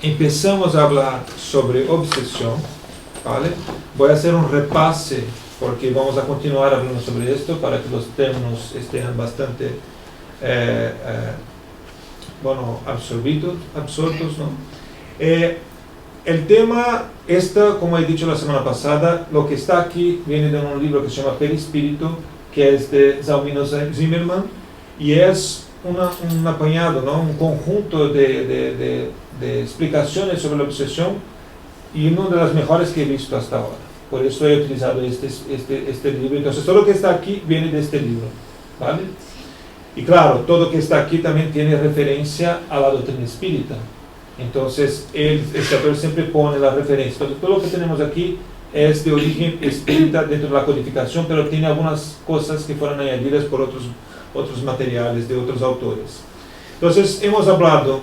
empezamos a hablar sobre obsesión, ¿vale? Voy a hacer un repase porque vamos a continuar hablando sobre esto para que los términos estén bastante absortos, ¿no? El tema como he dicho la semana pasada, lo que está aquí viene de un libro que se llama Perispíritu, que es de Zalmino Zimmermann, y es un apañado, ¿no? Un conjunto de explicaciones sobre la obsesión, y una de las mejores que he visto hasta ahora. Por eso he utilizado este libro. Entonces todo lo que está aquí viene de este libro, ¿vale? Y claro, todo lo que está aquí también tiene referencia a la doctrina espírita. Entonces este autor siempre pone la referencia. Entonces, todo lo que tenemos aquí es de origen espírita dentro de la codificación, pero tiene algunas cosas que fueron añadidas por otros materiales de otros autores. Entonces hemos hablado,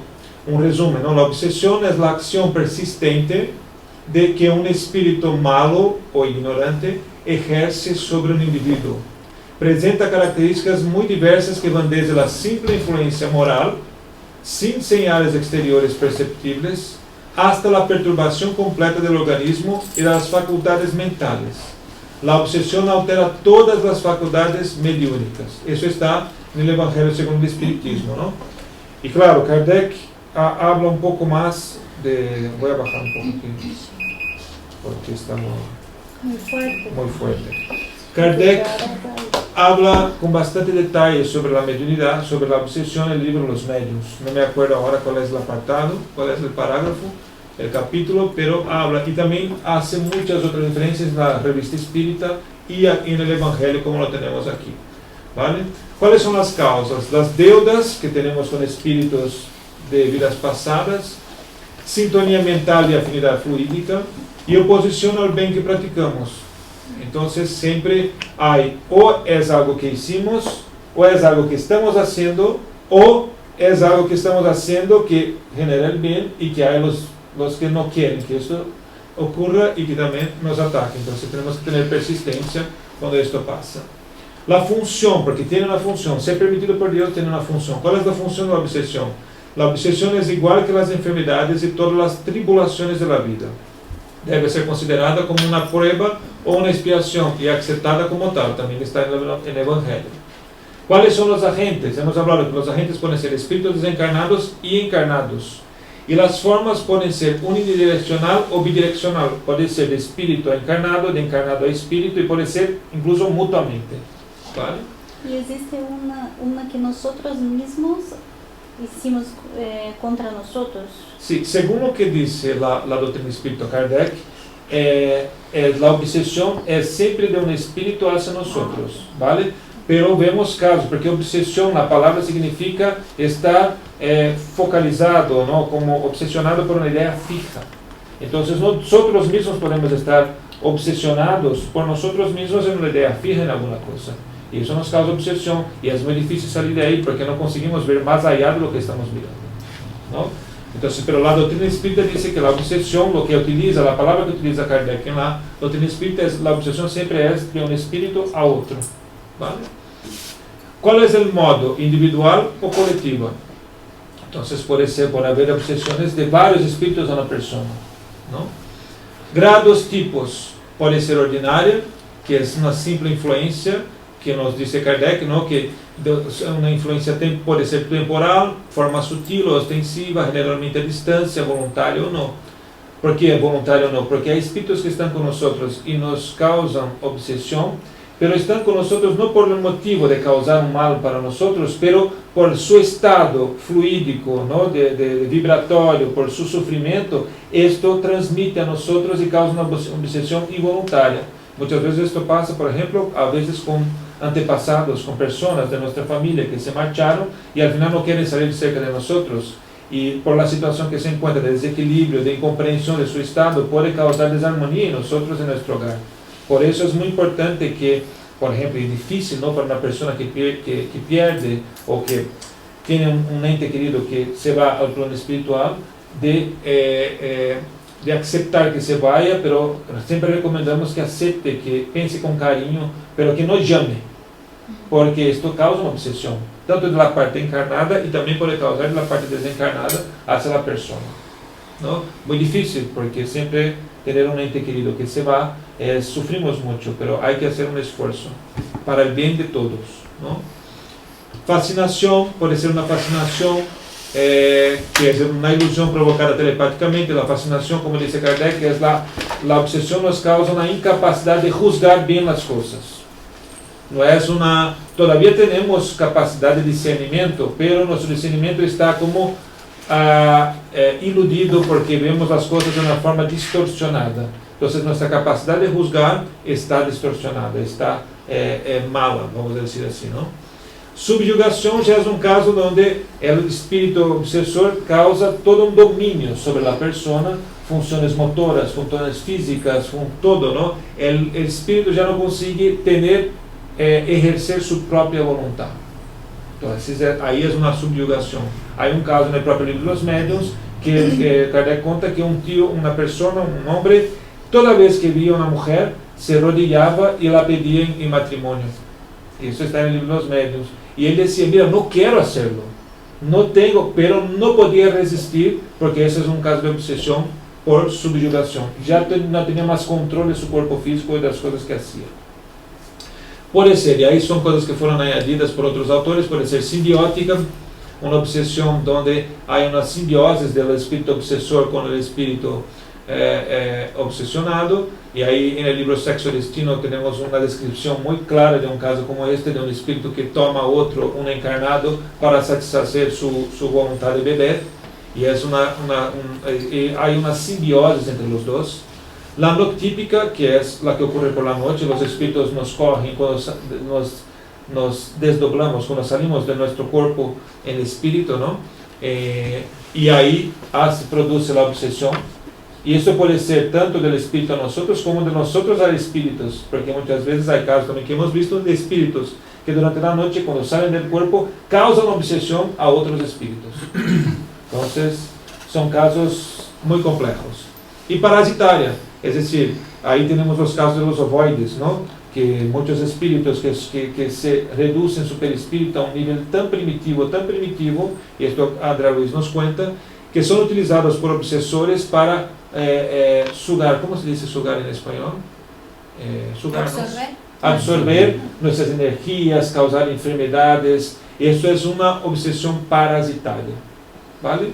un resumen, ¿no? La obsesión es la acción persistente de que un espíritu malo o ignorante ejerce sobre un individuo. Presenta características muy diversas que van desde la simple influencia moral, sin señales exteriores perceptibles, hasta la perturbación completa del organismo y de las facultades mentales. La obsesión altera todas las facultades mediúnicas. Eso está en el Evangelio según el Espiritismo, ¿no? Y claro, Kardec habla un poco más de... Voy a bajar un poco aquí, porque está muy fuerte. Kardec habla con bastante detalle sobre la mediunidad, sobre la obsesión en el libro Los Medios. No me acuerdo ahora cuál es el apartado, cuál es el parágrafo, el capítulo, pero habla, y también hace muchas otras referencias en la revista espírita y en el Evangelio como lo tenemos aquí, ¿vale? ¿Cuáles son las causas? Las deudas que tenemos con espíritus de vidas pasadas, sintonía mental y afinidad fluídica, y oposición al bien que practicamos. Entonces siempre hay, o es algo que hicimos, o es algo que estamos haciendo, o es algo que estamos haciendo que genera el bien, y que hay los que no quieren que esto ocurra y que también nos ataquen. Entonces tenemos que tener persistencia cuando esto pasa. La función, porque tiene una función, ser permitido por Dios tiene una función. ¿Cuál es la función de la obsesión? La obsesión es igual que las enfermedades y todas las tribulaciones de la vida. Debe ser considerada como una prueba o una expiación y aceptada como tal. También está en el Evangelio. ¿Cuáles son los agentes? Hemos hablado que los agentes pueden ser espíritus desencarnados y encarnados. Y las formas pueden ser unidireccional o bidireccional. Puede ser de espíritu a encarnado, de encarnado a espíritu, y puede ser incluso mutuamente, ¿vale? Y existe una que nosotros mismos hicimos contra nosotros. Sí, según lo que dice la doctrina espírita Kardec, la obsesión es siempre de un espíritu hacia nosotros, ¿vale? Pero vemos casos, porque obsesión, la palabra significa estar focalizado, ¿no? Como obsesionado por una idea fija. Entonces nosotros mismos podemos estar obsesionados por nosotros mismos en una idea fija en alguna cosa. Y eso nos causa obsesión, y es muy difícil salir de ahí porque no conseguimos ver más allá de lo que estamos mirando, ¿no? Entonces, pero la doctrina espírita dice que la obsesión, lo que utiliza, la palabra que utiliza Kardec en la doctrina espírita, la obsesión siempre es de un espíritu a otro, ¿vale? ¿Cuál es el modo? ¿Individual o colectivo? Entonces puede haber obsesiones de varios espíritus a una persona, ¿no? Grados, tipos. Puede ser ordinaria, que es una simple influencia, que nos dice Kardec, ¿no? Que una influencia puede ser temporal, forma sutil o ostensiva, generalmente a distancia, voluntaria o no. ¿Por qué voluntaria o no? Porque hay espíritus que están con nosotros y nos causan obsesión, pero están con nosotros no por el motivo de causar un mal para nosotros, pero por su estado fluídico, ¿no? de vibratorio, por su sufrimiento. Esto transmite a nosotros y causa una obsesión involuntaria. Muchas veces esto pasa, por ejemplo, a veces con antepasados, con personas de nuestra familia que se marcharon y al final no quieren salir cerca de nosotros, y por la situación que se encuentra de desequilibrio, de incomprensión de su estado, puede causar desarmonía en nosotros, en nuestro hogar. Por eso es muy importante que, por ejemplo, es difícil, ¿no? Para una persona que pierde o que tiene un ente querido que se va al plano espiritual, de aceptar que se vaya, pero siempre recomendamos que acepte, que pense con cariño, pero que no llame, porque esto causa una obsesión, tanto de la parte encarnada y también puede causar de la parte desencarnada hacia la persona, ¿no? Muy difícil, porque siempre tener un ente querido que se va, sufrimos mucho, pero hay que hacer un esfuerzo para el bien de todos, ¿no? Fascinación, puede ser una fascinación que es una ilusión provocada telepáticamente. La fascinación, como dice Kardec, es la obsesión nos causa una incapacidad de juzgar bien las cosas. No es todavía tenemos capacidad de discernimiento, pero nuestro discernimiento está como iludido porque vemos las cosas de una forma distorsionada. Entonces nuestra capacidad de juzgar está distorsionada, está mala, vamos a decir así, ¿no? Subyugación ya es un caso donde el espíritu obsesor causa todo un dominio sobre la persona, funciones motoras, funciones físicas, todo, ¿no? El espíritu ya no consigue ejercer su propia voluntad. Entonces ahí es una subyugación. Hay un caso en el propio libro de los Médiuns que Kardec cuenta que una persona, un hombre, toda vez que via una mujer, se arrodillaba y la pedía en matrimonio. Eso está en el libro de los Médiuns. Y él decía, mira, no quiero hacerlo, no tengo, pero no podía resistir, porque ese es un caso de obsesión por subyugación. Ya no tenía más control de su cuerpo físico y de las cosas que hacía. Puede ser, y ahí son cosas que fueron añadidas por otros autores, puede ser simbiótica, una obsesión donde hay una simbiosis del espíritu obsesor con el espíritu obsesionado, y ahí en el libro Sexo y Destino tenemos una descripción muy clara de un caso como este, de un espíritu que toma otro, un encarnado, para satisfacer su voluntad de beber, y hay una simbiosis entre los dos. La noctípica, que es la que ocurre por la noche, los espíritus nos cogen cuando nos desdoblamos, cuando salimos de nuestro cuerpo en espíritu, ¿no? Y ahí se produce la obsesión. Y eso puede ser tanto del espíritu a nosotros como de nosotros a espíritus, porque muchas veces hay casos también que hemos visto de espíritus que durante la noche, cuando salen del cuerpo, causan obsesión a otros espíritus. Entonces, son casos muy complejos. Y parasitaria, es decir, ahí tenemos los casos de los ovoides, ¿no? Que muchos espíritus que se reducen su perispíritu a un nivel tan primitivo, y esto André Luiz nos cuenta, que son utilizados por obsesores para sugar, ¿cómo se dice sugar en español? Absorber nuestras energías, causar enfermedades. Esto es una obsesión parasitaria, ¿vale?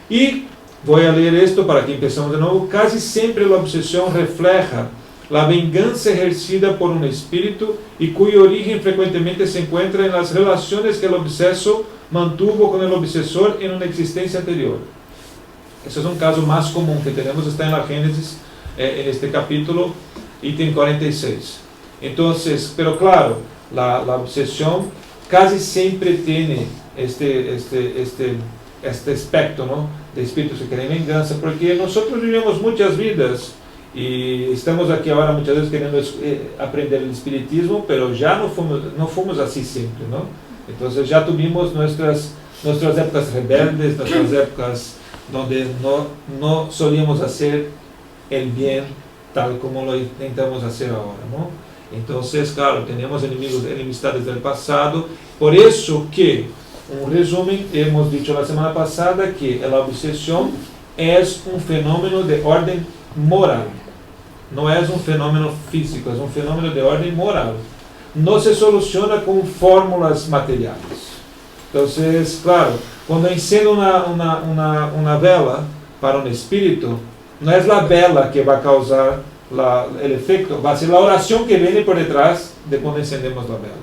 Y voy a leer esto para que empecemos de nuevo. Casi siempre la obsesión refleja la venganza ejercida por un espíritu y cuyo origen frecuentemente se encuentra en las relaciones que el obseso mantuvo con el obsesor en una existencia anterior. Ese es un caso más común que tenemos, está en la Génesis, en este capítulo, ítem 46. Entonces, pero claro, la obsesión casi siempre tiene este aspecto, ¿no? De espíritus que quieren venganza, porque nosotros vivimos muchas vidas y estamos aquí ahora muchas veces queriendo aprender el espiritismo, pero ya no fuimos así siempre, ¿no? Entonces ya tuvimos nuestras épocas rebeldes, nuestras épocas donde no solíamos hacer el bien tal como lo intentamos hacer ahora, ¿no? Entonces, claro, tenemos enemistades del pasado. Por eso que, un resumen, hemos dicho la semana pasada que la obsesión es un fenómeno de orden moral, no es un fenómeno físico, es un fenómeno de orden moral. No se soluciona con fórmulas materiales. Entonces, claro, cuando enciendo una vela para un espíritu, no es la vela que va a causar el efecto, va a ser la oración que viene por detrás de cuando encendemos la vela.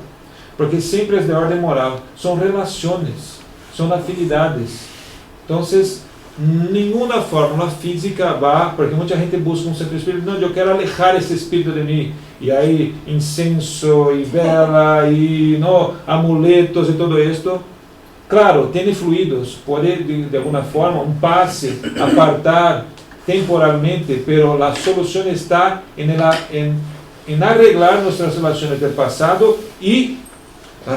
Porque siempre es de orden moral, son relaciones, son afinidades. Entonces, ninguna fórmula física va, porque mucha gente busca un centro espírita, no, yo quiero alejar ese espíritu de mí, y hay incenso y vela y no amuletos y todo esto. Claro, tiene fluidos, puede de alguna forma un pase, apartar temporalmente, pero la solución está en arreglar nuestras relaciones del pasado y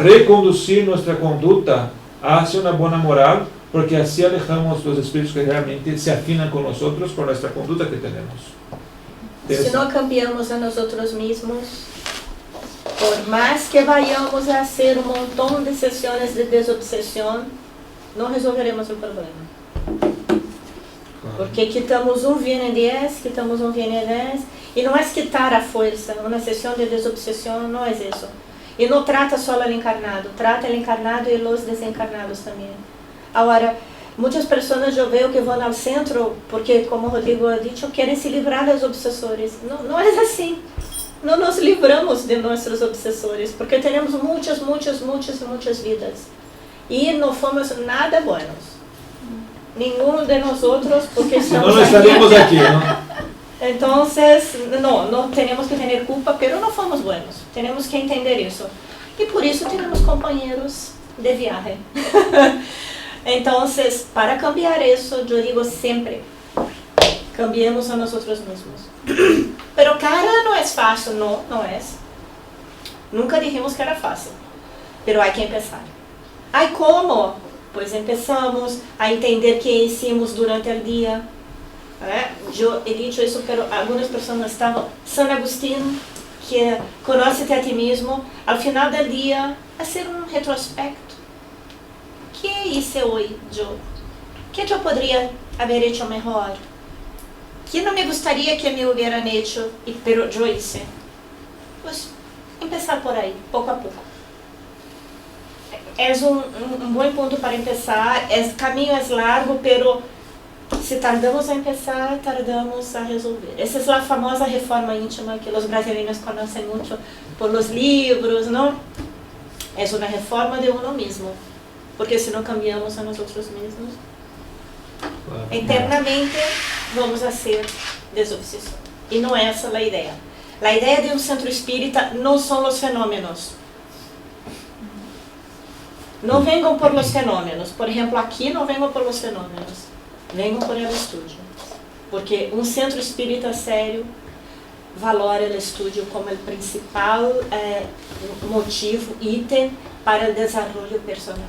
reconducir nuestra conducta hacia una buena moral, porque así alejamos los espíritus que realmente se afinan con nosotros por nuestra conducta que tenemos. Si no cambiamos a nosotros mismos, por más que vayamos a hacer un montón de sesiones de desobsesión, no resolveremos el problema. Claro. Porque quitamos viene 10, quitamos viene 10, y no es quitar a fuerza. Una sesión de desobsesión no es eso. Y no trata solo al encarnado, trata el encarnado y los desencarnados también. Ahora, muchas personas yo veo que van al centro porque, como Rodrigo ha dicho, quieren se livrar de los obsesores. No es así. No nos libramos de nuestros obsesores porque tenemos muchas vidas. Y no fuimos nada buenos. Ninguno de nosotros, porque estamos no estaríamos aquí, ¿no? Entonces, no tenemos que tener culpa, pero no fuimos buenos. Tenemos que entender eso. Y por eso tenemos compañeros de viaje. Entonces, para cambiar eso, yo digo siempre, cambiemos a nosotros mismos. Pero cara, no es fácil, no es. Nunca dijimos que era fácil, pero hay que empezar. Ay, ¿cómo? Pues empezamos a entender qué hicimos durante el día. Yo he dicho eso, pero algunas personas estaban. San Agustín, que conócete a ti mismo, al final del día, hacer un retrospecto. ¿Qué hice hoy yo? ¿Qué yo podría haber hecho mejor? ¿Qué no me gustaría que me hubieran hecho, pero yo hice? Pues empezar por ahí, poco a poco. Es un buen punto para empezar. El camino es largo, pero si tardamos a empezar, tardamos a resolver. Esa es la famosa reforma íntima que los brasileños conocen mucho por los libros, ¿no? Es una reforma de uno mismo, porque si no cambiamos a nosotros mismos, eternamente vamos a ser desobsesión. Y no es esa la idea. La idea de un centro espírita no son los fenómenos. No vengan por los fenómenos. Por ejemplo, aquí no vengan por los fenómenos. Vengan por el estudio. Porque un centro espírita serio valora el estudio como el principal motivo, ítem para el desarrollo personal.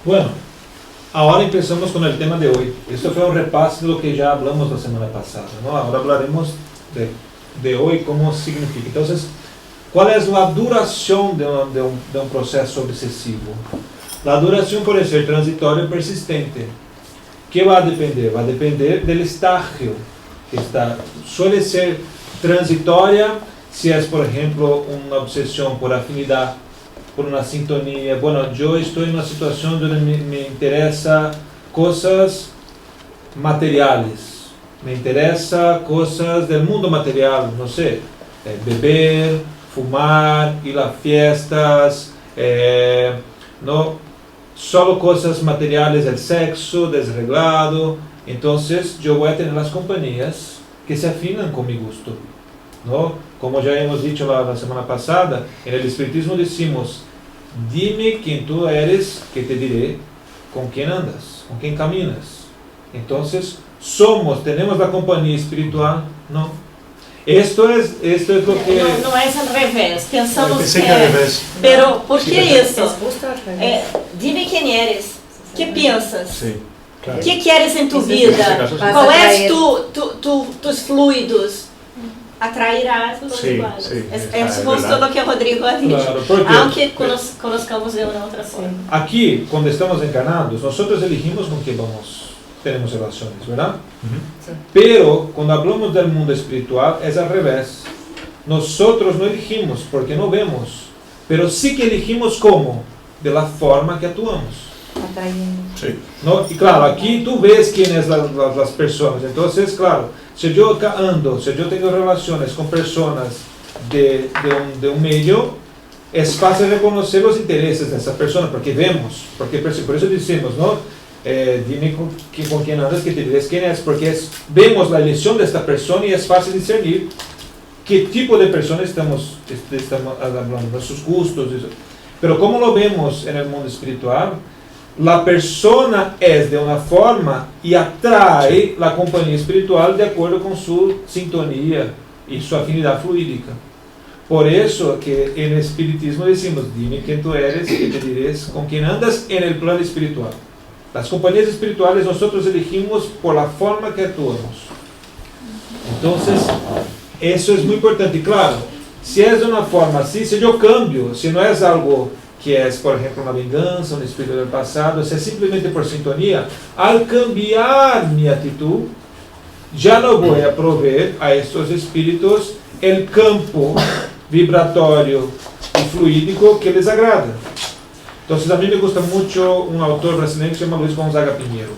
Bueno, ahora empezamos con el tema de hoy. Esto fue un repaso de lo que ya hablamos la semana pasada, ¿no? Ahora hablaremos de hoy, cómo significa. Entonces, ¿cuál es la duración de un proceso obsesivo? La duración puede ser transitoria o persistente. ¿Qué va a depender? Va a depender del estágio que está. Suele ser transitoria si es, por ejemplo, una obsesión por afinidad, por una sintonía. Bueno, yo estoy en una situación donde me interesa cosas materiales. Me interesa cosas del mundo material, no sé, beber, fumar, ir a fiestas, no solo cosas materiales, el sexo desreglado. Entonces yo voy a tener las compañías que se afinan con mi gusto, ¿no? Como ya hemos dicho la semana pasada, en el espiritismo decimos, dime quién tú eres, que te diré con quién andas, con quién caminas. Entonces tenemos la compañía espiritual, no. Esto es lo que... No es al revés, pensamos Pensé que era al revés. Pero, ¿por qué eso? Es justo al revés. Dime quién eres, qué piensas, Sí, claro. qué quieres en tu En este vida, caso, sí. Vas a cuál es atraer. tus fluidos. Atraerás los Sí, iguales. sí, Es es justo verdad. lo que Rodrigo ha dicho, Claro, porque aunque conozcamos de una otra forma. aquí, cuando estamos encarnados, nosotros elegimos con quién tenemos relaciones, ¿verdad? Ujú. Pero cuando hablamos del mundo espiritual es al revés. Nosotros no elegimos porque no vemos, pero sí que elegimos cómo, de la forma que actuamos, Atrayendo. Sí. ¿no? Y claro, aquí tú ves quiénes las personas. Entonces, claro, si yo tengo relaciones con personas de un medio, es fácil reconocer los intereses de esa persona porque vemos, por eso decimos, ¿no? Dime con quién andas, que te dirás quién es, porque vemos la elección de esta persona y es fácil discernir qué tipo de persona estamos hablando, de sus gustos. Pero como lo vemos en el mundo espiritual, la persona es de una forma y atrae la compañía espiritual de acuerdo con su sintonía y su afinidad fluídica. Por eso que en el espiritismo decimos, dime quién tú eres y que te diré con quién andas en el plano espiritual. Las compañías espirituales nosotros elegimos por la forma que actuamos. Entonces, eso es muy importante. Y claro, si es de una forma así, si yo cambio, si no es algo que es, por ejemplo, una venganza, un espíritu del pasado, si es simplemente por sintonía, al cambiar mi actitud, ya no voy a proveer a estos espíritus el campo vibratorio y fluídico que les agrada. Entonces a mí me gusta mucho un autor brasileño que se llama Luis Gonzaga Pinheiro,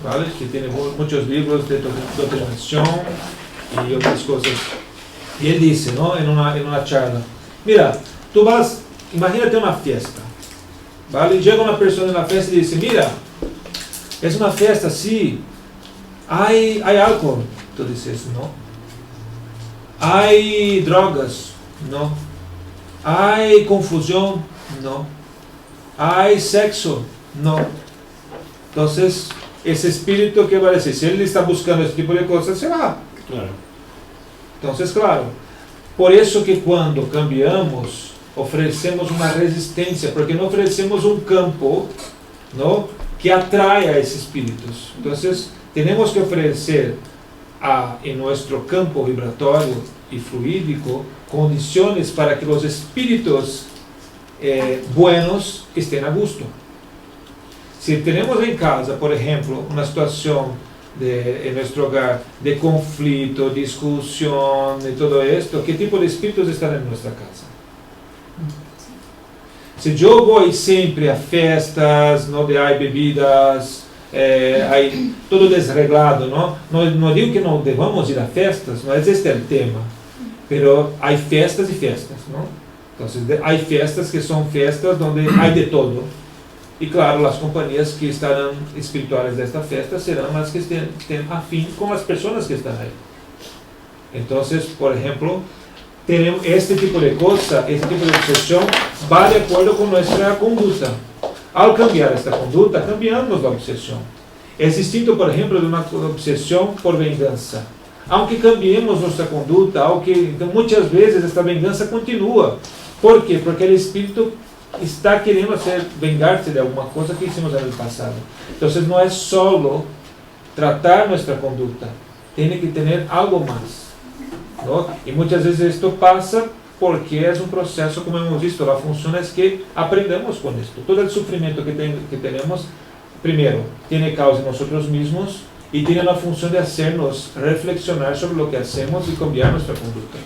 ¿vale? Que tiene muchos libros de doctrinación y otras cosas. Y él dice, ¿no? en una charla, mira, tú vas, imagínate una fiesta, ¿vale? Y llega una persona en la fiesta y dice, mira, es una fiesta, sí, hay álcohol. Tú dices, no. Hay drogas, no. Hay confusión, no. Hay sexo, no. Entonces, ese espíritu que va a decir, si él está buscando ese tipo de cosas, se va. Claro. Entonces, claro, por eso que cuando cambiamos, ofrecemos una resistencia, porque no ofrecemos un campo, ¿no?, que atrae a esos espíritus. Entonces, tenemos que ofrecer en nuestro campo vibratorio y fluídico condiciones para que los espíritus buenos estén a gusto. Si tenemos en casa, por ejemplo, una situación en nuestro hogar de conflicto, discusión y todo esto, ¿qué tipo de espíritus están en nuestra casa? Si yo voy siempre a festas, donde hay bebidas, hay todo desreglado, ¿no? No digo que no debamos ir a festas, no es este el tema, pero hay fiestas y fiestas, ¿no? Entonces hay fiestas que son fiestas donde hay de todo. Y claro, las compañías que estarán espirituales de esta fiesta serán las que estén afín con las personas que están ahí. Entonces, por ejemplo, tenemos este tipo de cosa, este tipo de obsesión va de acuerdo con nuestra conducta. Al cambiar esta conducta, cambiamos la obsesión. Es distinto, por ejemplo, de una obsesión por venganza. Aunque cambiemos nuestra conducta, aunque muchas veces esta venganza continúa. ¿Por qué? Porque el espíritu está queriendo vengarse de alguna cosa que hicimos en el pasado. Entonces no es solo tratar nuestra conducta, tiene que tener algo más, ¿no? Y muchas veces esto pasa porque es un proceso, como hemos visto, la función es que aprendamos con esto. Todo el sufrimiento que tenemos, primero, tiene causa en nosotros mismos y tiene la función de hacernos reflexionar sobre lo que hacemos y cambiar nuestra conducta.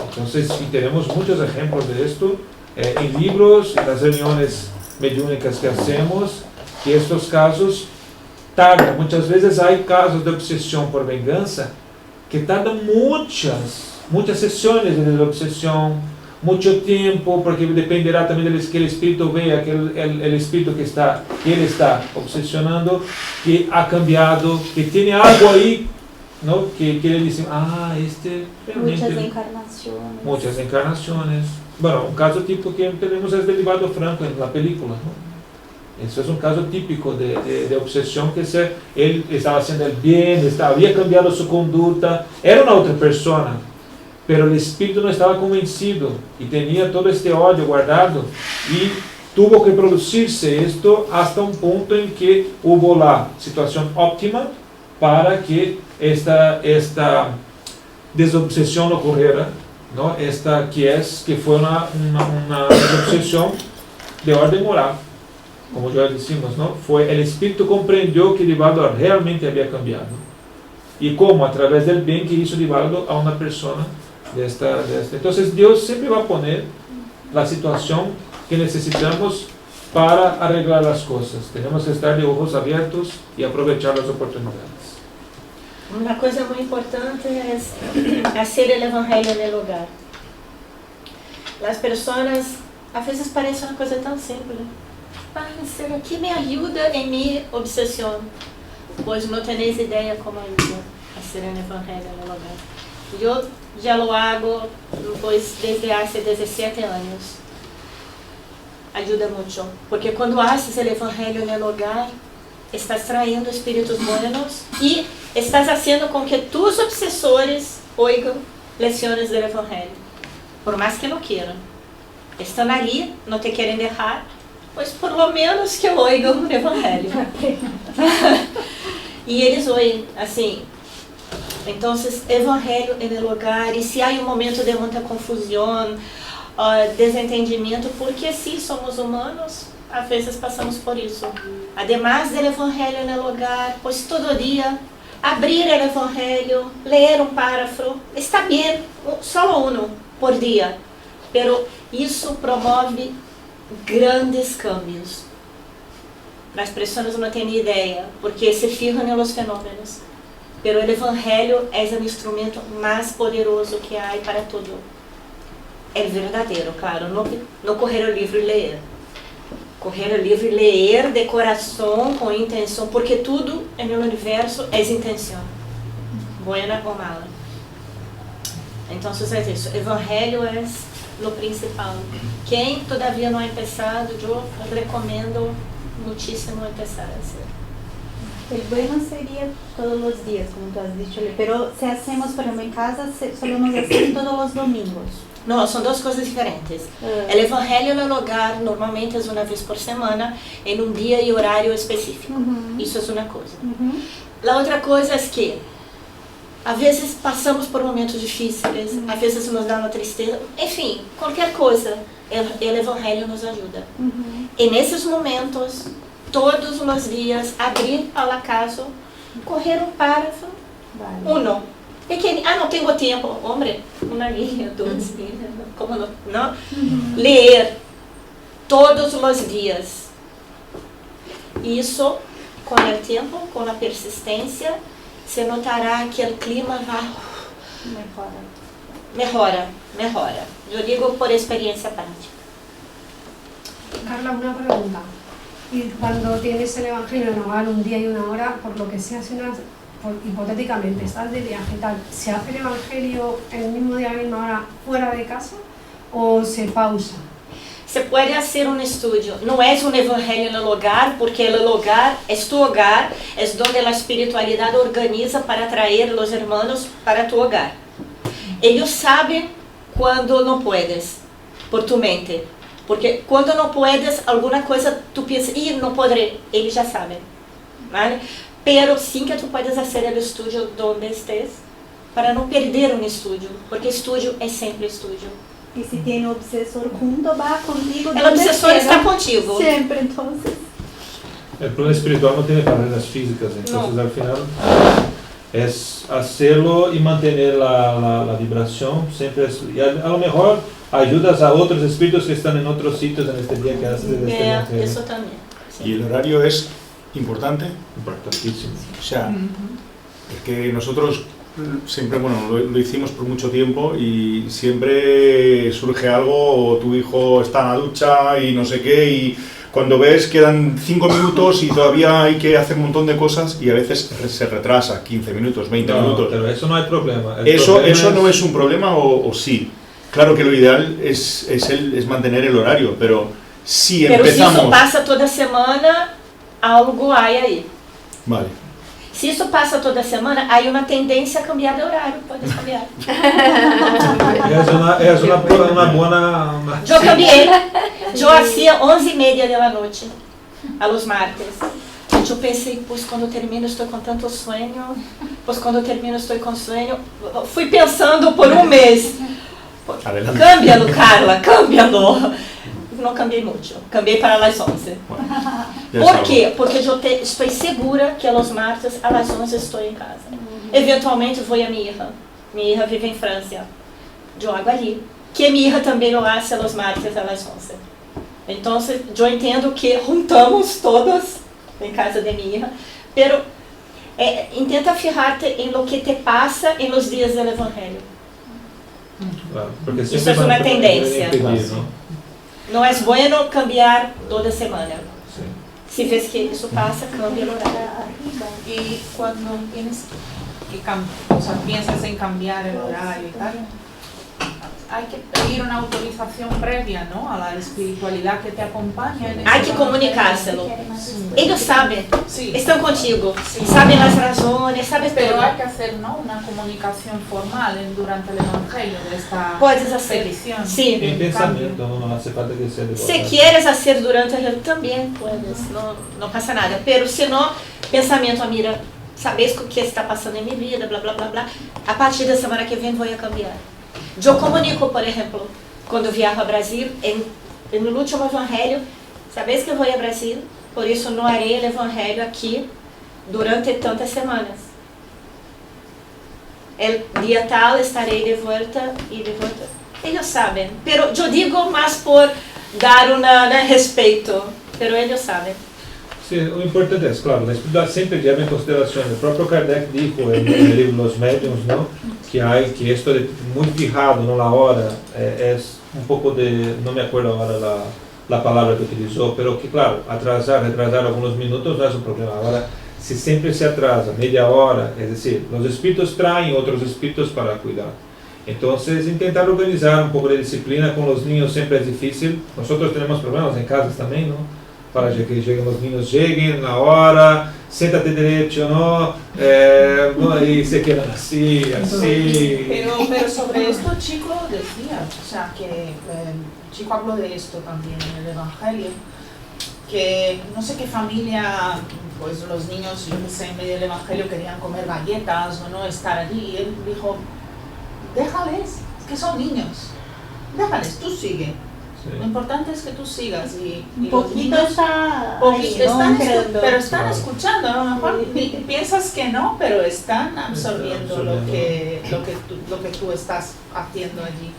Entonces, y tenemos muchos ejemplos de esto en libros, en las reuniones mediúnicas que hacemos, que estos casos tardan. Muchas veces hay casos de obsesión por venganza que tardan muchas sesiones de obsesión, mucho tiempo, porque dependerá también de que el espíritu vea que el espíritu que él está obsesionando, que ha cambiado, que tiene algo ahí, ¿no? Que le dicen, este realmente... Muchas encarnaciones. Bueno, un caso típico que tenemos es de Divaldo Franco en la película, ¿no? Eso es un caso típico de obsesión, que él estaba haciendo el bien, había cambiado su conducta, era una otra persona, pero el espíritu no estaba convencido y tenía todo este odio guardado y tuvo que producirse esto hasta un punto en que hubo la situación óptima para que esta desobsesión ocurriera, ¿no? Que fue una desobsesión de orden moral, como ya decimos, ¿no? El espíritu comprendió que Divaldo realmente había cambiado. Y cómo, a través del bien que hizo Divaldo a una persona de esta. Entonces Dios siempre va a poner la situación que necesitamos para arreglar las cosas. Tenemos que estar de ojos abiertos y aprovechar las oportunidades. Uma coisa muito importante é fazer o evangelho no lugar. As pessoas, às vezes parece uma coisa tão simples. Será que me ajuda em minha obsessão? Pois não tenéis ideia como ajuda a fazer o evangelho no lugar. Eu já lo hago pois, desde há 17 anos. Ajuda muito, porque quando haces o evangelho no lugar, estás traindo espíritos buenos e estás haciendo com que tus obsessores oigam lecciones do evangelho, por mais que não queiram. Estão ali, não te querem deixar, pois por lo menos que oigam o evangelho. E eles oem assim. Então, evangelho no lugar, e se há um momento de muita confusão, desentendimento, porque sim, somos humanos, às vezes passamos por isso. Además do Evangelho no hogar, pois todo dia abrir o Evangelho, ler um parágrafo, está bem, só um por dia, pero isso promove grandes cambios. As pessoas não têm ideia, porque se fijam nos fenômenos. Pero o Evangelho é o instrumento mais poderoso que há para tudo. É verdadeiro, claro, não correr o livro e ler. Correr o livro e ler de coração, com intenção, porque tudo no universo é intenção, buena ou mala. Então, é isso. O Evangelho é o principal. Quem todavia não é começado, eu recomendo muchísimo começar a ser. El bueno sería todos los días, como tú has dicho, pero si hacemos, por ejemplo, en casa, solemos hacer todos los domingos. Não, são duas coisas diferentes. O Evangelho no hogar normalmente é uma vez por semana, em dia e horário específico. Isso é uma coisa. A outra coisa é que, às vezes, passamos por momentos difíceis, às vezes nos dá uma tristeza, enfim, qualquer coisa, o Evangelho nos ajuda. E nesses momentos, todos os dias, abrir ao acaso, correr um parágrafo, pequeno, não tenho tempo, homem, uma linha, duas linhas, como não? Ler todos os dias. Isso, com o tempo, com a persistência, se notará que o clima vai mejora. Eu digo por experiência prática. Carla, una pregunta. Y cuando tienes el Evangelio en hogar un día y una hora, por lo que sea, hipotéticamente estás de viaje y tal, ¿se hace el Evangelio el mismo día, a la misma hora, fuera de casa o se pausa? Se pode fazer um estudo. Não é um evangelho no hogar, porque o hogar é tu hogar, é onde a espiritualidade organiza para atrair os irmãos para tu hogar. Eles sabem quando não puedes, por tu mente. Porque quando não puedes, alguma coisa tu pensa, não poderei. Eles já sabem. Vale? Pero sim que tu puedes fazer o estudo onde estés, para não perder um estudo, porque estudo é sempre estudo. Y si tiene obsesor junto, va contigo. El obsesor está contigo. Siempre, entonces. El plano espiritual no tiene barreras físicas, entonces al final es hacerlo y mantener la vibración. Siempre es, y a lo mejor ayudas a otros espíritus que están en otros sitios en este día que haces este evangelio. Eso también. Sí. ¿Y el horario es importante? Importantísimo. O sea, es que nosotros siempre, bueno, lo hicimos por mucho tiempo y siempre surge algo, o tu hijo está en la ducha y no sé qué, y cuando ves quedan 5 minutos y todavía hay que hacer un montón de cosas y a veces se retrasa 15 minutos, 20 minutos. Pero eso no hay problema. Eso no es un problema o sí. Claro que lo ideal es mantener el horario, pero si empezamos... Pero si eso pasa toda semana, algo hay ahí. Vale. Se isso passa toda semana, há uma tendência a cambiar de horário, pode cambiar. Es una buena... Eu cambiei, eu hacía 11:30 da noite, a los martes. Eu pensei, pois quando eu termino estou com tanto sonho, pois quando eu termino estou com sonho. Fui pensando por um mês. Cámbialo, Carla, cámbialo. Não cambiei muito, cambiei para as 11. Por quê? Porque eu estou segura que aos martes, às 11 estou em casa. Eventualmente vou a minha irmã. Minha irmã vive em França. Eu hago ali. Que minha irmã também lo hace aos martes, às 11. Então, eu entendo que juntamos todas em casa de minha irmã. Pero intenta fijarte em lo que te passa em los dias do Evangelho. Claro, isso é uma tendência. Não é bueno cambiar toda semana. Sí. Si ves que isso pasa, cambia el horario. Y cuando tienes que o sea, piensas en cambiar el horario y tal, hay que pedir una autorización previa, ¿no? A la espiritualidad que te acompaña. Hay que comunicárselo. Ellos saben, Sí. están contigo, Sí. saben las razones, sabes Pero todo. hay que hacer, ¿no? Una comunicación formal durante el Evangelio de esta Puedes hacer. petición. Sí. En pensamiento, no hace falta que sea de Si verdad. quieres hacer durante el también puedes, no pasa nada. Pero si no, pensamiento, mira, sabes o que está passando em minha vida, blá, blá, blá, blá. A partir da semana que vem vou cambiar. Eu comunico, por exemplo, quando viajo a Brasil, no último evangelho, sabes que vou a Brasil, por isso não harei o evangelho aqui durante tantas semanas. El dia tal estarei de volta e de volta. Eles sabem, pero eu digo mais por dar respeito, pero eles sabem. Sí, lo importante es, claro, la espiritualidad siempre lleva en consideración. El propio Kardec dijo en el libro Los Médiuns, ¿no? Que esto de muy fijado, ¿no? La hora, es un poco de, no me acuerdo ahora la palabra que utilizó, pero que claro, retrasar algunos minutos no es un problema. Ahora, si siempre se atrasa media hora, es decir, los espíritus traen otros espíritus para cuidar. Entonces, intentar organizar un poco de disciplina con los niños siempre es difícil. Nosotros tenemos problemas en casas también, ¿no? Para que lleguen los niños, lleguen la hora, siéntate derecho, ¿no? Y se quedan así. Pero sobre esto Chico decía, o sea, que Chico habló de esto también en el Evangelio, que no sé qué familia, pues los niños, yo no sé, en medio del Evangelio querían comer galletas o no estar allí, y él dijo, déjales, es que son niños, déjales, tú sigue. Sí. Lo importante es que tú sigas y los niños pero están escuchando, a lo mejor piensas que no, pero están absorbiendo lo que tú estás haciendo allí,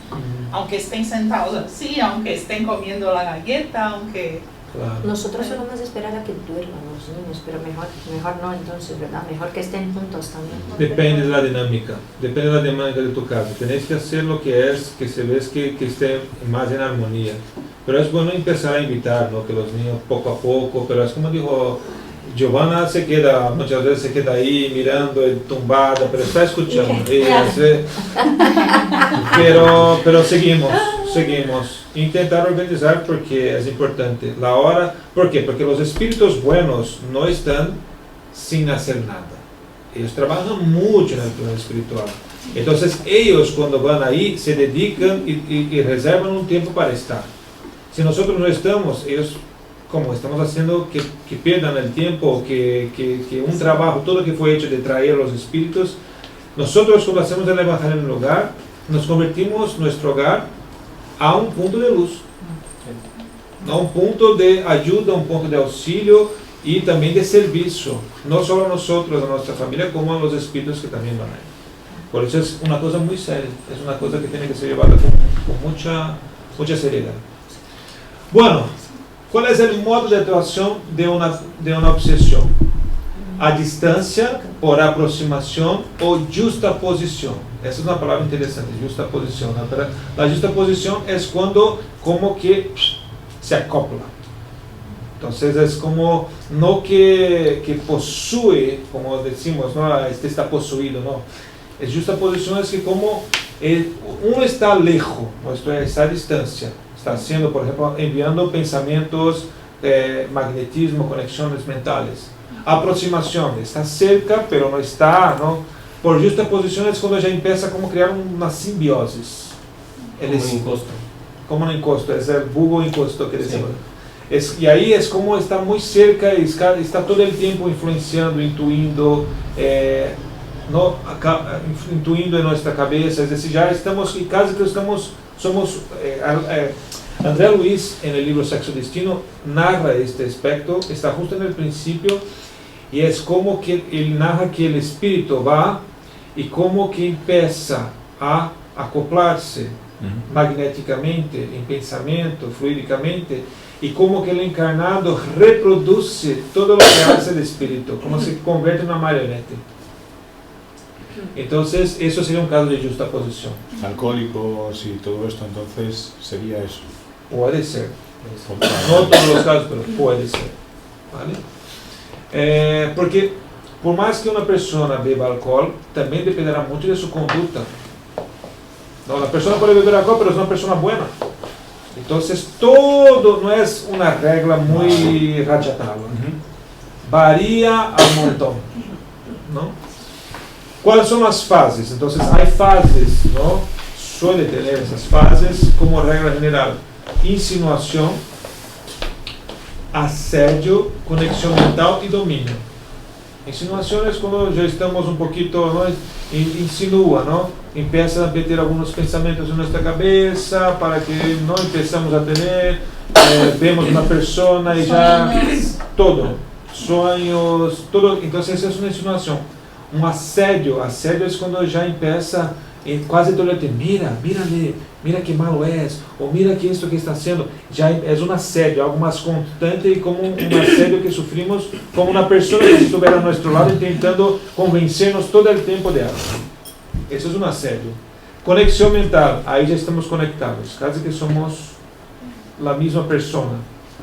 aunque estén sentados así, aunque estén comiendo la galleta, aunque... Claro. Nosotros solemos esperar a que duerman los niños, pero mejor no entonces, ¿verdad? Mejor que estén juntos también. Depende de la dinámica de tu casa. Tenéis que hacer lo que es, que se ves que esté más en armonía. Pero es bueno empezar a invitar, ¿no? Que los niños poco a poco, pero es como dijo Giovanna, muchas veces se queda ahí mirando, tumbada, pero está escuchando. Pero seguimos. Intentar organizar porque es importante. La hora, ¿por qué? Porque los espíritus buenos no están sin hacer nada. Ellos trabajan mucho en el plano espiritual. Entonces ellos cuando van ahí se dedican y reservan un tiempo para estar. Si nosotros no estamos, ellos como estamos haciendo que pierdan el tiempo, que un trabajo, todo lo que fue hecho de traer los espíritus, nosotros cuando hacemos el evangelio en el hogar, nos convertimos nuestro hogar a un punto de luz, a un punto de ayuda, un punto de auxilio y también de servicio, no solo a nosotros, a nuestra familia, como a los espíritus que también van ahí. Por eso es una cosa muy seria, es una cosa que tiene que ser llevada con mucha seriedad. Bueno, ¿cuál es el modo de actuación de una obsesión? A distancia, por aproximación o justaposición. Esa es una palabra interesante, justaposición. La justaposición es cuando como que se acopla. Entonces es como no que posee, como decimos, ¿no? Este está poseído, no. Es justaposición es que como uno está lejos, ¿no? Está a distancia. Está haciendo, por ejemplo, enviando pensamientos, magnetismo, conexiones mentales. Aproximación, está cerca, pero no está, ¿no? Por justaposición es cuando ya empieza como crear una simbiosis. Como un encosto, es el bugo encosto que decimos. Y ahí es como está muy cerca y está todo el tiempo influenciando, intuindo, ¿no? Intuindo en nuestra cabeza, es decir, ya estamos, y casi que somos André Luiz en el libro Sexo Destino narra este aspecto, está justo en el principio, y es como que él narra que el espíritu va y como que empieza a acoplarse magnéticamente, en pensamiento, fluídicamente, y como que el encarnado reproduce todo lo que hace el espíritu, como se convierte en una marioneta. Entonces, eso sería un caso de justaposición. Alcohólicos y todo esto, entonces sería eso. Puede ser. No todos los casos, pero puede ser. ¿Vale? Porque por más que una persona beba alcohol, también dependerá mucho de su conducta. No, la persona puede beber alcohol, pero es una persona buena. Entonces, todo no es una regla muy rajatabla. Varía al montón, ¿no? ¿Cuáles son las fases? Entonces, hay fases, ¿no? Suele tener esas fases como regla general. Insinuación, asedio, conexión mental y dominio. Insinuación es cuando ya estamos un poquito, ¿no? Insinúa, ¿no? empieza a meter algunos pensamientos en nuestra cabeza para que no empezamos a tener, vemos una persona y ya todo, sueños, todo. Entonces esa es una insinuación. Un asedio es cuando ya empieza quase todo el tiempo, mira que malo es, o mira que esto que está haciendo, ya es un asedio, algo más constante y como un asedio que sufrimos como una persona que estuviera a nuestro lado intentando convencernos todo el tiempo de algo. Eso es un asedio. Conexión mental, ahí ya estamos conectados, casi que somos la misma persona.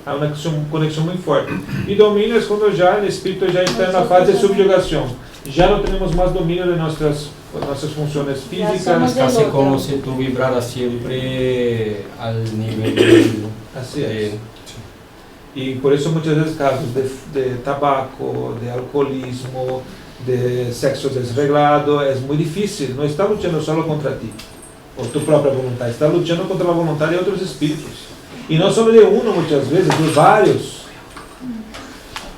Hay una conexión muy fuerte. Y dominio es cuando ya el espíritu ya está en la fase de subyugación. Ya no tenemos más dominio de nuestras funciones físicas. Casi como si tú vibraras siempre al nivel del... Así es. Y por eso muchas veces casos de tabaco, de alcoholismo, de sexo desreglado, es muy difícil. No está luchando solo contra ti, por tu propia voluntad, está luchando contra la voluntad de otros espíritus. Y no solo de uno muchas veces, de varios.